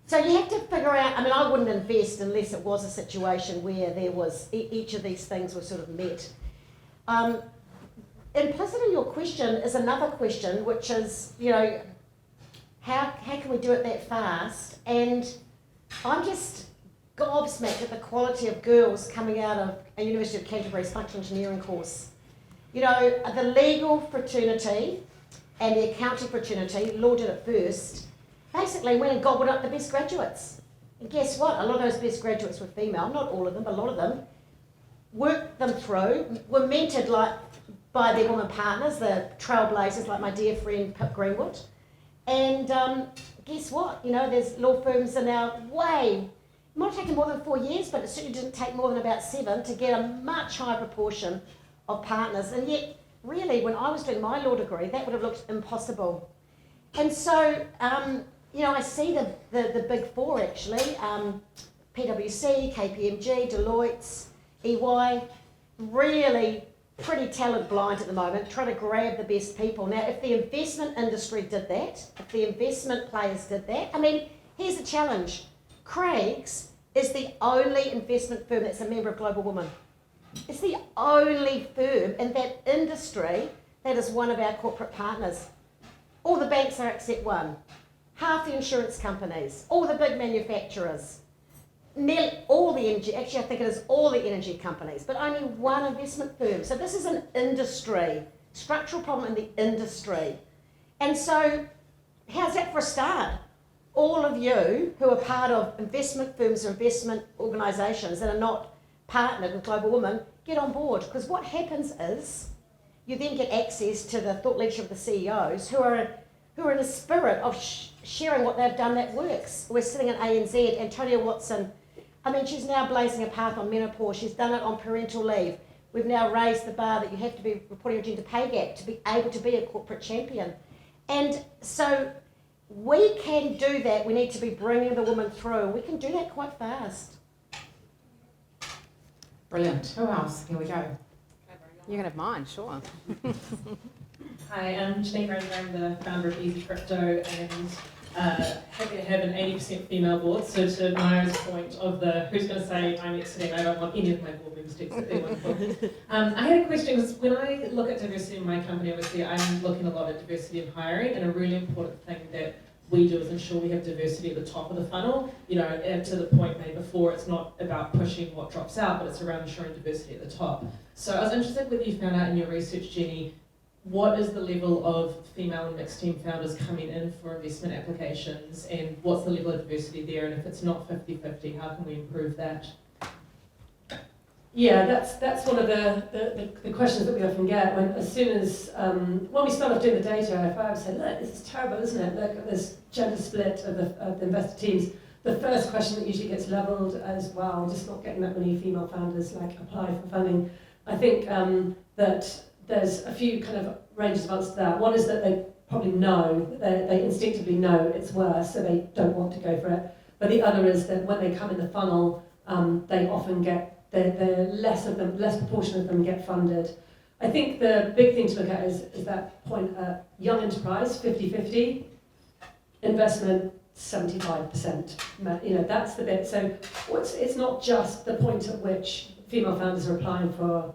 So you have to figure out, I mean, I wouldn't invest unless it was a situation where there was, each of these things were sort of met. Implicit in your question is another question, which is, you know, how can we do it that fast? And I'm just gobsmacked at the quality of girls coming out of a University of Canterbury's functional engineering course. You know, the legal fraternity and the accounting fraternity, law did it first, basically went and gobbled up the best graduates. And guess what? A lot of those best graduates were female, not all of them, but a lot of them, worked them through, were mentored by their women partners, the trailblazers like my dear friend Pip Greenwood. And guess what? You know, there's law firms are now it might have taken more than 4 years, but it certainly didn't take more than about 7 to get a much higher proportion of partners. And yet, really, when I was doing my law degree, that would have looked impossible. And so, you know, I see the big 4 actually, PwC, KPMG, Deloitte, EY, really pretty talent blind at the moment, trying to grab the best people. Now, if the investment industry did that, if the investment players did that, I mean, here's the challenge. Craig's is the only investment firm that's a member of Global Women. It's the only firm in that industry that is one of our corporate partners. All the banks are except one. Half the insurance companies, all the big manufacturers, nearly all the energy, actually I think it is all the energy companies, but only one investment firm. So this is an industry, structural problem in the industry. And so how's that for a start? All of you who are part of investment firms or investment organisations that are not partnered with Global Women, get on board, because what happens is you then get access to the thought leadership of the CEOs who are in a spirit of sharing what they've done that works. We're sitting in ANZ, Antonia Watson, I mean, she's now blazing a path on menopause. She's done it on parental leave. We've now raised the bar that you have to be reporting a gender pay gap to be able to be a corporate champion. And so we can do that. We need to be bringing the woman through. We can do that quite fast. Brilliant. Who else? Here we go. You can have mine, sure. Hi, I'm Janine Granger. I'm the founder of Easy Crypto, and happy to have an 80% female board. So to Maya's point of the who's going to say I'm exiting, I don't want any of my board members to exit. They're wonderful. I had a question, because when I look at diversity in my company, obviously I'm looking a lot at diversity in hiring, and a really important thing that we do is ensure we have diversity at the top of the funnel. You know, and to the point made before, it's not about pushing what drops out, but it's around ensuring diversity at the top. So I was interested whether you found out in your research, Jenny, what is the level of female and mixed team founders coming in for investment applications, and what's the level of diversity there? And if it's not 50-50, how can we improve that? Yeah, that's one of the questions that we often get when we start off doing the data. If I would say, look, this is terrible, isn't it? Look at this gender split of the investor teams. the first question that usually gets levelled as well, just not getting that many female founders like apply for funding. I think that there's a few kind of ranges of answers to that. One is that they probably know, they instinctively know it's worse, so they don't want to go for it. But the other is that when they come in the funnel, they often get, less proportion of them get funded. I think the big thing to look at is that point, young enterprise, 50-50, investment, 75%. You know, that's the bit. So it's not just the point at which female founders are applying for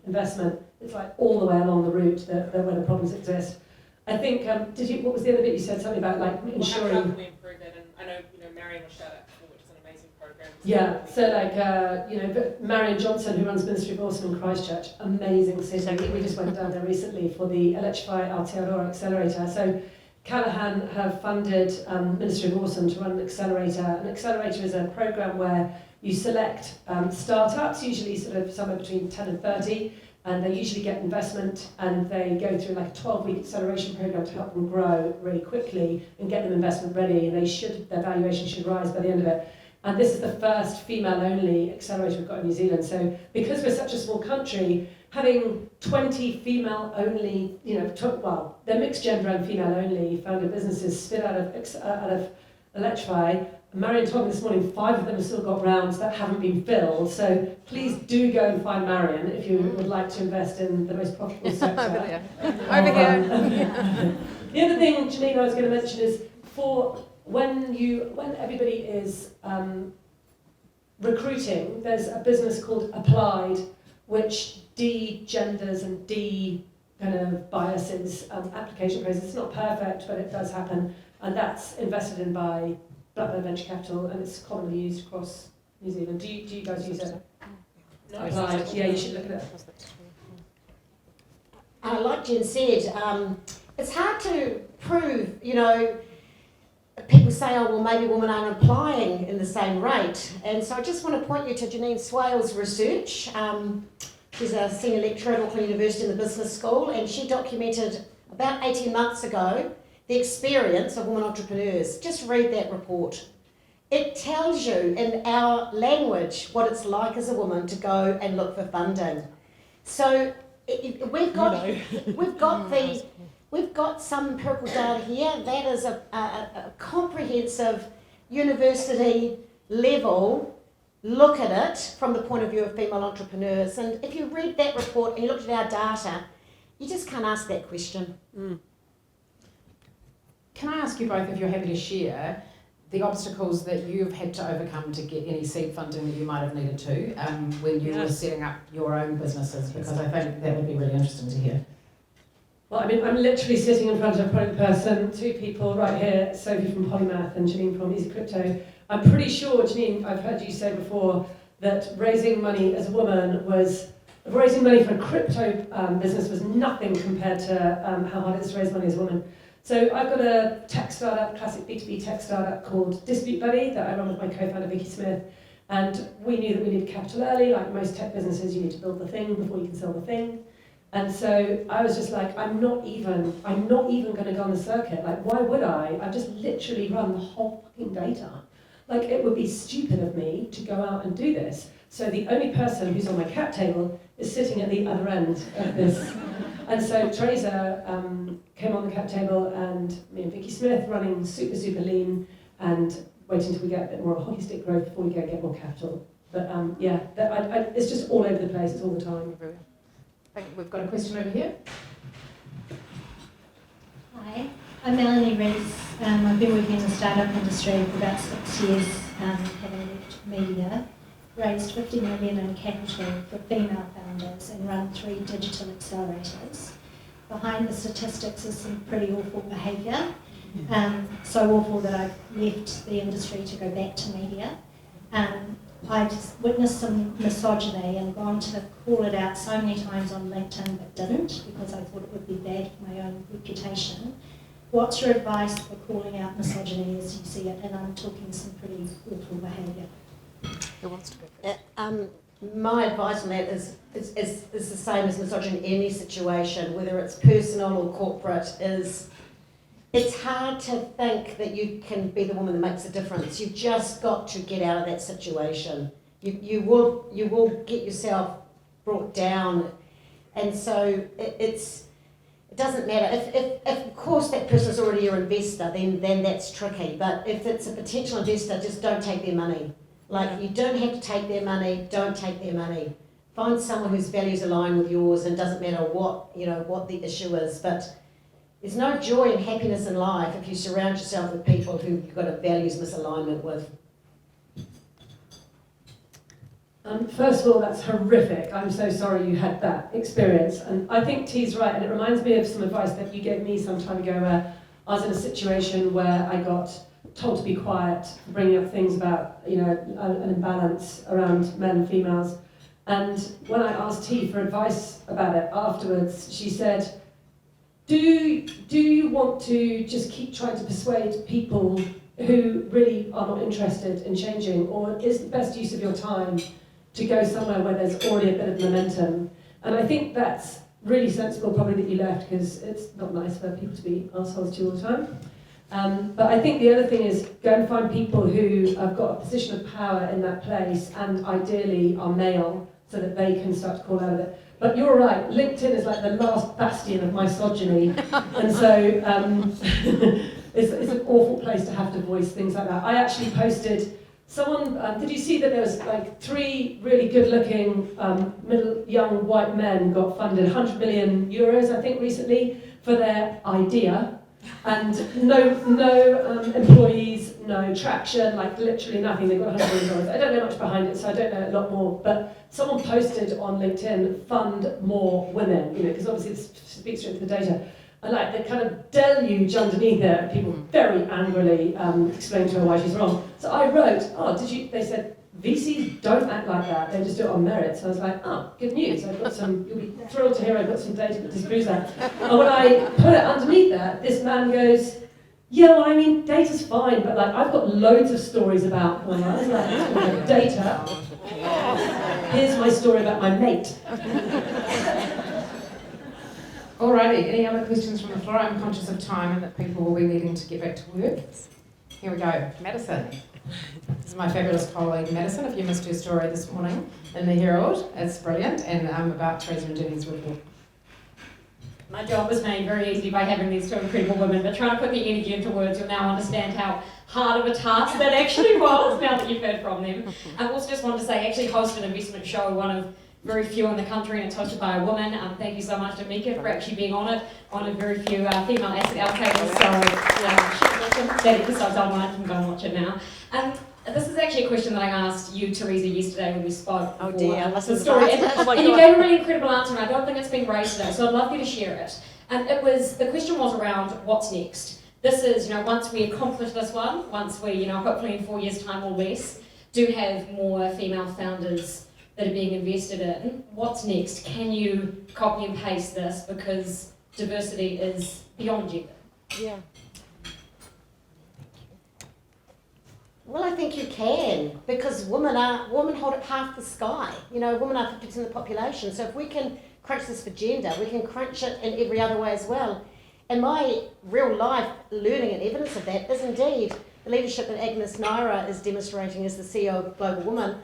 investment. It's like all the way along the route that where the problems exist. I think, what was the other bit you said? Something about like ensuring... How can we improve that? And I know, Marion was shout out before, which is an amazing program. Yeah, so like, Marion Johnson, who runs Ministry of Awesome in Christchurch, amazing city. We just went down there recently for the Electrify Aotearoa Accelerator. So Callaghan have funded Ministry of Awesome to run an accelerator. An accelerator is a program where you select startups, usually sort of somewhere between 10 and 30, and they usually get investment, and they go through like a 12-week acceleration program to help them grow really quickly and get them investment ready, and their valuation should rise by the end of it. And this is the first female-only accelerator we've got in New Zealand. So because we're such a small country, having 20 female-only, they're mixed gender and female-only founder businesses spit out of Electrify. Marion told me this morning 5 of them have still got rounds that haven't been filled. So please do go and find Marion if you would like to invest in the most profitable sector. Over here. The other thing, Janine, I was going to mention is when everybody is recruiting, there's a business called Applied, which de-genders and kind of biases application process. It's not perfect, but it does happen, and that's invested in by Blackbird Venture Capital, and it's commonly used across New Zealand. Do you guys use it? No, Applied. Yeah, you should look at it. Like Jen said, it's hard to prove, people say, oh, well, maybe women aren't applying in the same rate. And so I just want to point you to Janine Swale's research. She's a senior lecturer at Auckland University in the business school, and she documented about 18 months ago the experience of women entrepreneurs. Just read that report. It tells you in our language what it's like as a woman to go and look for funding. So we've got some empirical data here. That is a comprehensive university level look at it from the point of view of female entrepreneurs. And if you read that report and you look at our data, you just can't ask that question. Can I ask you both, if you're happy to share, the obstacles that you've had to overcome to get any seed funding that you might have needed to when you were setting up your own businesses? Because I think that would be really interesting to hear. Well, I mean, I'm literally sitting in front of a 2 people right here, Sophie from Polymath and Janine from Easy Crypto. I'm pretty sure, Janine, I've heard you say before that raising money as a woman raising money for a crypto business was nothing compared to how hard it is to raise money as a woman. So I've got a tech startup, classic B2B tech startup called Dispute Buddy that I run with my co-founder Vicky Smith, and we knew that we needed capital early. Like most tech businesses, you need to build the thing before you can sell the thing. And so I was just like, I'm not even going to go on the circuit. Like, why would I? I've just literally run the whole fucking data. Like, it would be stupid of me to go out and do this. So the only person who's on my cap table is sitting at the other end of this. And so Theresa came on the cap table, and me and Vicky Smith running super, super lean and waiting until we get a bit more hockey stick growth before we go get more capital. But it's just all over the place, it's all the time. I think we've got a question over here. Hi, I'm Melanie Rees. I've been working in the startup industry for about 6 years, having left media, raised 50 million in capital for female founders and run 3 digital accelerators. Behind the statistics is some pretty awful behaviour, so awful that I've left the industry to go back to media. I'd witnessed some misogyny and gone to call it out so many times on LinkedIn but didn't, because I thought it would be bad for my own reputation. What's your advice for calling out misogyny as you see it? And I'm talking some pretty awful behaviour. Who wants to go? My advice on that is the same as misogyny in any situation, whether it's personal or corporate, is it's hard to think that you can be the woman that makes a difference. You've just got to get out of that situation. You will get yourself brought down, and so it doesn't matter. If of course that person is already your investor, then that's tricky. But if it's a potential investor, just don't take their money. Like, you don't have to take their money. Don't take their money. Find someone whose values align with yours, and it doesn't matter what the issue is. But there's no joy and happiness in life if you surround yourself with people who you've got a values misalignment with. First of all, that's horrific. I'm so sorry you had that experience. And I think T's right, and it reminds me of some advice that you gave me some time ago where I was in a situation where I got told to be quiet, bringing up things about, an imbalance around men and females. And when I asked T for advice about it afterwards, she said, do you want to just keep trying to persuade people who really are not interested in changing, or is the best use of your time to go somewhere where there's already a bit of momentum? And I think that's really sensible probably that you left, because it's not nice for people to be assholes to you all the time. But I think the other thing is go and find people who have got a position of power in that place and ideally are male, so that they can start to call out of it. But you're right, LinkedIn is like the last bastion of misogyny, and so it's an awful place to have to voice things like that. I actually posted, did you see that there was like 3 really good-looking middle young white men got funded 100 million euros, I think, recently for their idea, and no employees, no traction, like literally nothing. They got $100 million. I don't know much behind it, so I don't know a lot more. But someone posted on LinkedIn, fund more women, because obviously this speaks straight to the data. And like the kind of deluge underneath it, people very angrily explain to her why she's wrong. So I wrote, they said, VCs don't act like that, they just do it on merit. So I was like, good news, you'll be thrilled to hear I've got some data that disproves that. And when I put it underneath that, this man goes, data's fine, but like I've got loads of stories about when I was like, data. Here's my story about my mate. Alrighty, any other questions from the floor? I'm conscious of time and that people will be needing to get back to work. Here we go, Madison. This is my fabulous colleague Madison. If you missed her story this morning in the Herald, it's brilliant, and about Theresa and Jenny's report. My job was made very easy by having these 2 incredible women, but trying to put the energy into words, you'll now understand how hard of a task that actually was now that you've heard from them. I also just wanted to say, I actually hosted an investment show, one of very few in the country, and it's hosted by a woman. Thank you so much to Mika for actually being on it. One of very few female asset allocators, so that episode's online, you can go and watch it now. This is actually a question that I asked you, Theresa, yesterday when we spoke. Oh dear, the story. And you gave a really incredible answer, and I don't think it's been raised today, so I'd love you to share it. And the question was around what's next. This is, once we accomplish this one, once we, hopefully in 4 years' time or less, do have more female founders that are being invested in, what's next? Can you copy and paste this? Because diversity is beyond gender. Yeah. Well, I think you can, because women hold up half the sky. Women are 50% of the population. So if we can crunch this for gender, we can crunch it in every other way as well. And my real life learning and evidence of that is indeed the leadership that Agnes Naira is demonstrating as the CEO of Global Woman,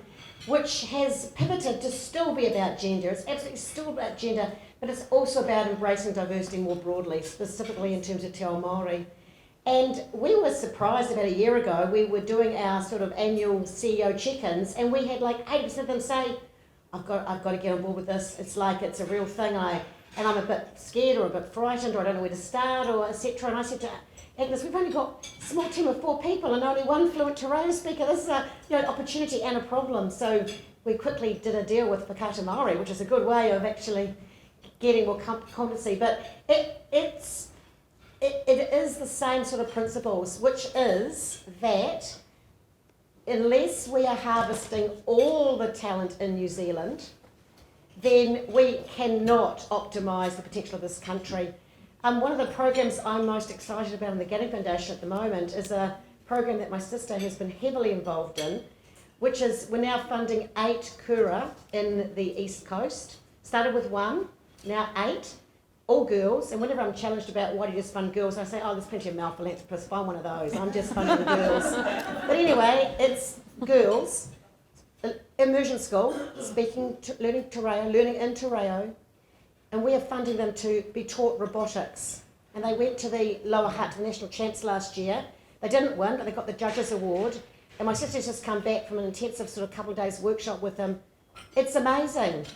which has pivoted to still be about gender. It's absolutely still about gender, but it's also about embracing diversity more broadly, specifically in terms of Te Ao Māori. And we were surprised about a year ago, we were doing our sort of annual CEO check-ins, and we had like 80% of them say, I've got to get on board with this. It's like it's a real thing, and I'm a bit scared or a bit frightened, or I don't know where to start, or etc. And I said to Agnes, we've only got a small team of 4 people and only 1 fluent Te Reo speaker. This is an opportunity and a problem. So we quickly did a deal with Whakaata Māori, which is a good way of actually getting more competency. But it is the same sort of principles, which is that unless we are harvesting all the talent in New Zealand, then we cannot optimise the potential of this country. One of the programs I'm most excited about in the Gattung Foundation at the moment is a program that my sister has been heavily involved in, which is we're now funding 8 kura in the East Coast. Started with 1, now 8, all girls, and whenever I'm challenged about why do you just fund girls, I say, oh, there's plenty of male philanthropists, find one of those. I'm just funding the girls. But anyway, it's girls, immersion school, learning in Te Reo, and we are funding them to be taught robotics. And they went to the Lower Hutt National Champs last year. They didn't win, but they got the Judges Award. And my sister's just come back from an intensive sort of couple of days workshop with them. It's amazing.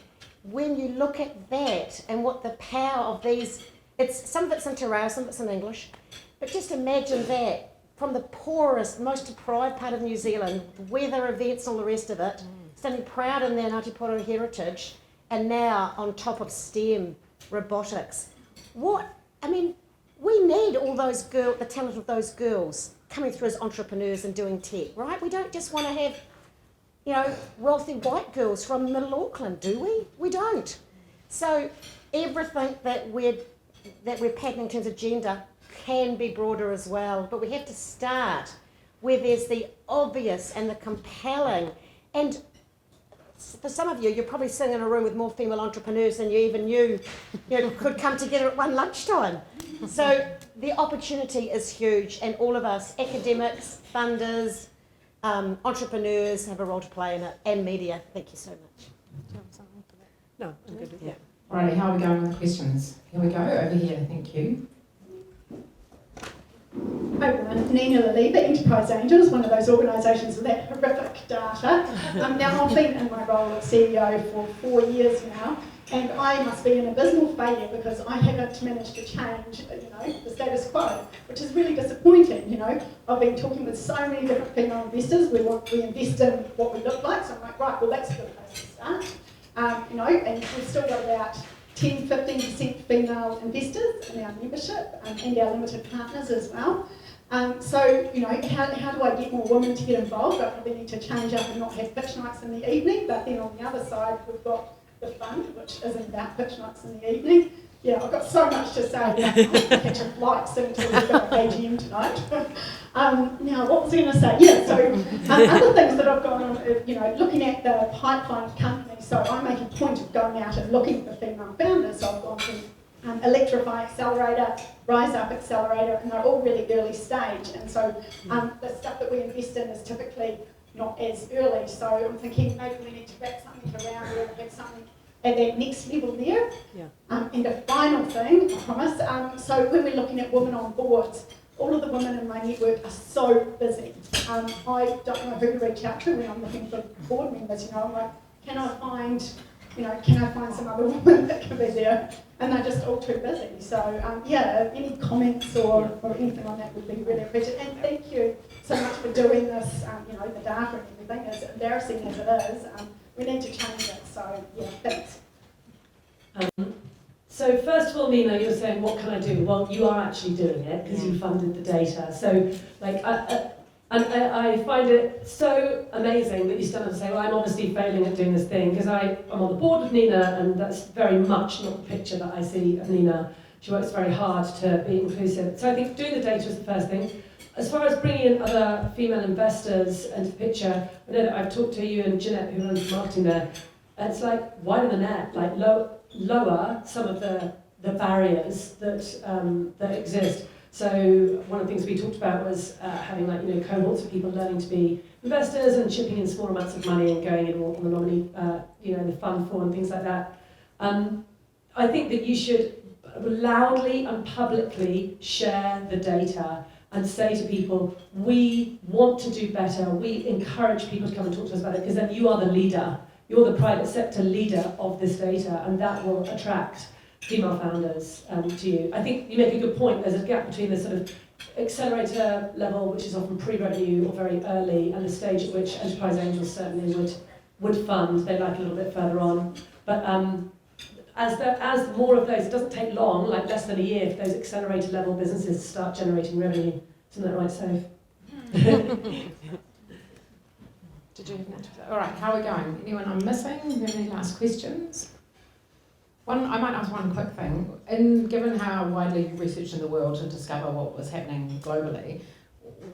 When you look at that and what the power of these, some of it's in Te Reo, some of it's in English, but just imagine that from the poorest, most deprived part of New Zealand, weather events, all the rest of it, standing proud in their Aotearoa heritage, and now on top of STEM, robotics. We need all those the talent of those girls coming through as entrepreneurs and doing tech, right? We don't just want to have wealthy white girls from Middle Auckland, do we? We don't. So everything that we're packing in terms of gender can be broader as well, but we have to start where there's the obvious and the compelling. And for some of you, you're probably sitting in a room with more female entrepreneurs than you even knew could come together at one lunchtime. So the opportunity is huge, and all of us, academics, funders, entrepreneurs, have a role to play in it, and media. Thank you so much. Do you have something for that? No, I'm good with that. Alrighty, how are we going with the questions? Here we go, over here, thank you. Hi everyone, Nina Laliba, Enterprise Angels, one of those organisations with that horrific data. Now I've been in my role of CEO for 4 years now, and I must be an abysmal failure because I haven't managed to change, the status quo, which is really disappointing. I've been talking with so many different female investors. We invest in what we look like, so I'm like, right, well that's a good place to start. And we've still got about 10-15% female investors in our membership and our limited partners as well. So, how do I get more women to get involved? I probably need to change up and not have pitch nights in the evening, but then on the other side we've got the fund, which isn't about pitch nights in the evening. Yeah, I've got so much to say. I'll catch a flight soon to we've got AGM tonight. Now, what was I going to say? Yeah, so other things that I've gone on, looking at the pipeline of companies. So I make a point of going out and looking for female founders. So I've gone to Electrify Accelerator, Rise Up Accelerator, and they're all really early stage. And so the stuff that we invest in is typically not as early. So I'm thinking maybe we need to wrap something around there and have something at that next level there. Yeah. And a final thing, I promise. So when we're looking at women on boards, all of the women in my network are so busy. I don't know who to reach out to when I'm looking for board members. I'm like, can I find some other women that can be there? And they're just all too busy. So any comments or anything on that would be really appreciated. And thank you so much for doing this. The data and everything, as embarrassing as it is, we need to change it. So thanks. So first of all, Nina, you were saying, what can I do? Well, you are actually doing it because you funded the data. So I find it so amazing that you stand up and say, well, I'm obviously failing at doing this thing because I'm on the board with Nina, and that's very much not the picture that I see of Nina. She works very hard to be inclusive. So I think doing the data is the first thing. As far as bringing in other female investors into the picture, I know that I've talked to you and Jeanette, who runs marketing there. It's like widen the net, like lower some of the barriers that exist. So one of the things we talked about was having cohorts of people learning to be investors and chipping in small amounts of money and going in on the nominee, the fund form and things like that. I think that you should loudly and publicly share the data and say to people, we want to do better. We encourage people to come and talk to us about it because then you are the leader. You're the private sector leader of this data, and that will attract female founders to you. I think you make a good point. There's a gap between the sort of accelerator level, which is often pre-revenue or very early, and the stage at which Enterprise Angels certainly would fund. They like a little bit further on. But as more of those, it doesn't take long, like less than a year, for those accelerator level businesses start generating revenue. Isn't that right, Soph? Did you have that? All right, how are we going? Anyone I'm missing? Do you have any last questions? I might ask one quick thing. Given how widely you researched in the world to discover what was happening globally,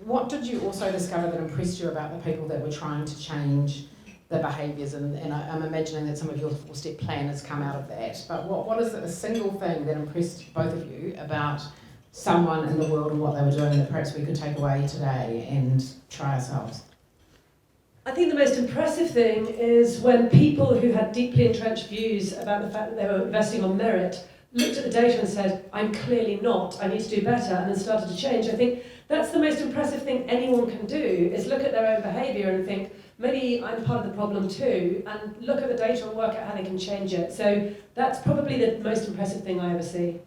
what did you also discover that impressed you about the people that were trying to change the behaviours, and I'm imagining that some of your 4-step plan has come out of that. But what is a single thing that impressed both of you about someone in the world and what they were doing that perhaps we could take away today and try ourselves? I think the most impressive thing is when people who had deeply entrenched views about the fact that they were investing on merit looked at the data and said, I'm clearly not, I need to do better, and then started to change. I think that's the most impressive thing anyone can do, is look at their own behaviour and think, maybe I'm part of the problem too, and look at the data and work out how they can change it. So that's probably the most impressive thing I ever see.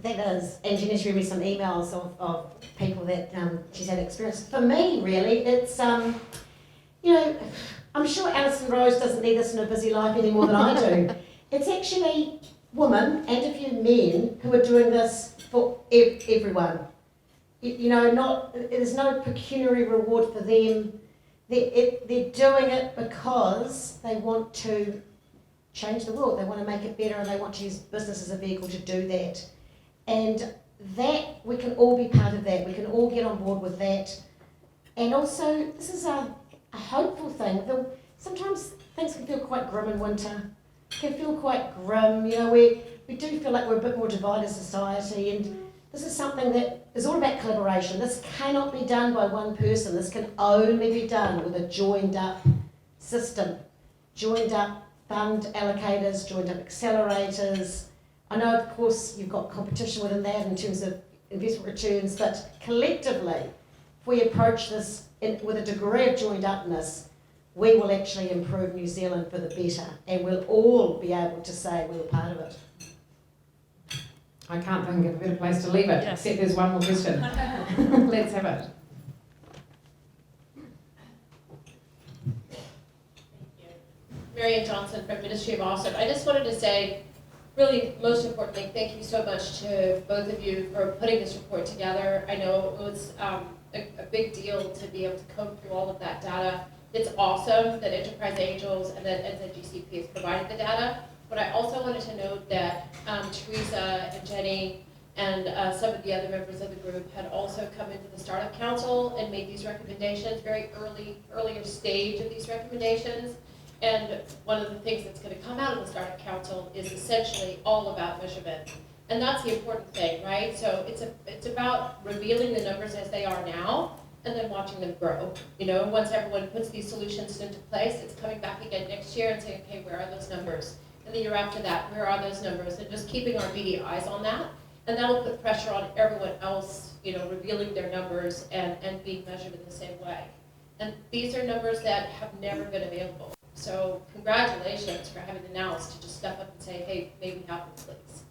That is, and Jenny's read me some emails of people that she's had experience. For me, really, it's, you know, I'm sure Alison Rose doesn't need this in her busy life any more than I do. It's actually women and a few men who are doing this for everyone. You know, there's no pecuniary reward for them. They're doing it because they want to change the world. They want to make it better, and they want to use business as a vehicle to do that. And that, we can all be part of that. We can all get on board with that. And also, this is a hopeful thing. Sometimes things can feel quite grim in winter. Can feel quite grim. You know, we do feel like we're a bit more divided as a society. And this is something that is all about collaboration. This cannot be done by one person. This can only be done with a joined up system. Joined up fund allocators, joined up accelerators. I know, of course, you've got competition within that in terms of investment returns, but collectively, if we approach this with a degree of joined upness, we will actually improve New Zealand for the better, and we'll all be able to say we were part of it. I can't think of a better place to leave it, except there's one more question. Let's have it. Marianne Johnson from Ministry of Awesome. I just wanted to say, really, most importantly, thank you so much to both of you for putting this report together. I know it was a big deal to be able to comb through all of that data. It's awesome that Enterprise Angels and that NZGCP has provided the data. But I also wanted to note that Theresa and Jenny and some of the other members of the group had also come into the Startup Council and made these recommendations, very earlier stage of these recommendations. And one of the things that's going to come out of the Startup Council is essentially all about measurement. And that's the important thing, right? So it's about revealing the numbers as they are now and then watching them grow. You know, once everyone puts these solutions into place, it's coming back again next year and saying, okay, where are those numbers? And the year after that, where are those numbers? And just keeping our beady eyes on that. And that'll put pressure on everyone else, you know, revealing their numbers and being measured in the same way. And these are numbers that have never been available. So congratulations for having the nous to just step up and say, hey, make me happen, please.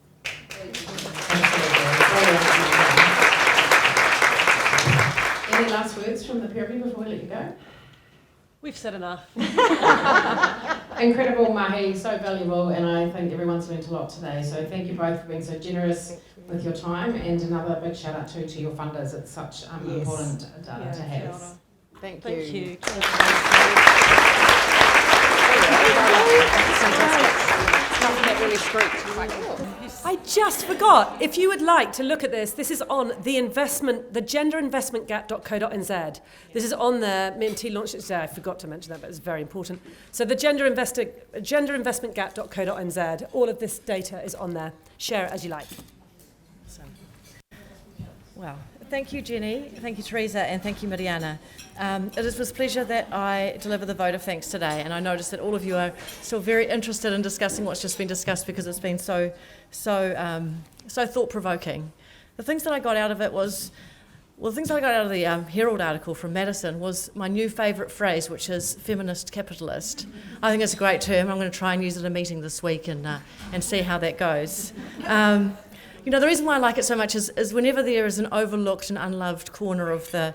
Any last words from the pair of you before we let you go? We've said enough. Incredible, mahi, so valuable, and I think everyone's learned a lot today. So thank you both for being so generous with your time, and another big shout out to your funders. It's such important data to have. Thank you. I just forgot, if you would like to look at this is on the genderinvestmentgap.co.nz. This is on there. Me and T launched it today. I forgot to mention that, but it's very important. So the genderinvestmentgap.co.nz. All of this data is on there. Share it as you like. So, well, thank you, Jenny. Thank you, Theresa, and thank you, Mariana. It is with pleasure that I deliver the vote of thanks today, and I notice that all of you are still very interested in discussing what's just been discussed because it's been so thought-provoking. The things that I got out of it was, the things that I got out of the Herald article from Madison was my new favourite phrase, which is feminist capitalist. I think it's a great term. I'm going to try and use it at a meeting this week and see how that goes. You know, the reason why I like it so much is whenever there is an overlooked and unloved corner of the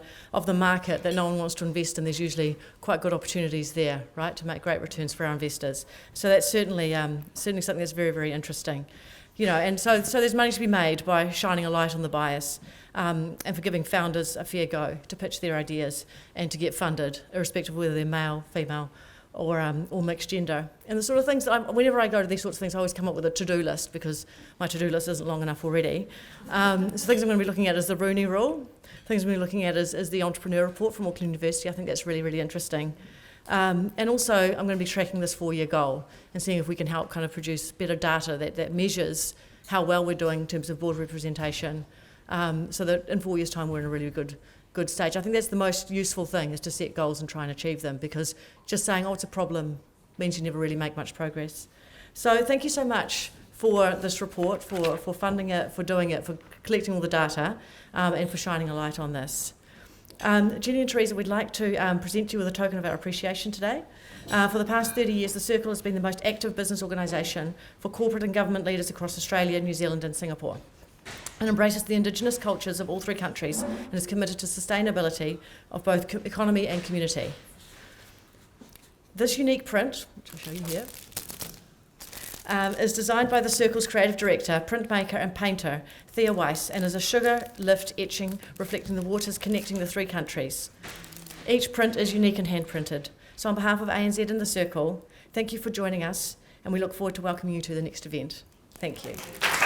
market that no one wants to invest in, there's usually quite good opportunities there, right, to make great returns for our investors. So that's certainly something that's very, very interesting. You know, and so there's money to be made by shining a light on the bias and for giving founders a fair go to pitch their ideas and to get funded, irrespective of whether they're male, female, or mixed gender. And the sort of things that whenever I go to these sorts of things, I always come up with a to-do list because my to-do list isn't long enough already. So things I'm going to be looking at is the Rooney Rule. Things I'm going to be looking at is the Entrepreneur Report from Auckland University. I think that's really, really interesting. And also, I'm going to be tracking this 4-year goal and seeing if we can help kind of produce better data that measures how well we're doing in terms of board representation, so that in 4 years' time we're in a really good stage. I think that's the most useful thing, is to set goals and try and achieve them, because just saying, oh, it's a problem, means you never really make much progress. So thank you so much for this report, for funding it, for doing it, for collecting all the data, and for shining a light on this. Jenny and Theresa, we'd like to present to you with a token of our appreciation today. For the past 30 years, the Circle has been the most active business organisation for corporate and government leaders across Australia, New Zealand and Singapore, and embraces the Indigenous cultures of all 3 countries and is committed to sustainability of both economy and community. This unique print, which I'll show you here, is designed by the Circle's creative director, printmaker and painter, Thea Weiss, and is a sugar lift etching reflecting the waters connecting the 3 countries. Each print is unique and hand-printed. So on behalf of ANZ and the Circle, thank you for joining us, and we look forward to welcoming you to the next event. Thank you.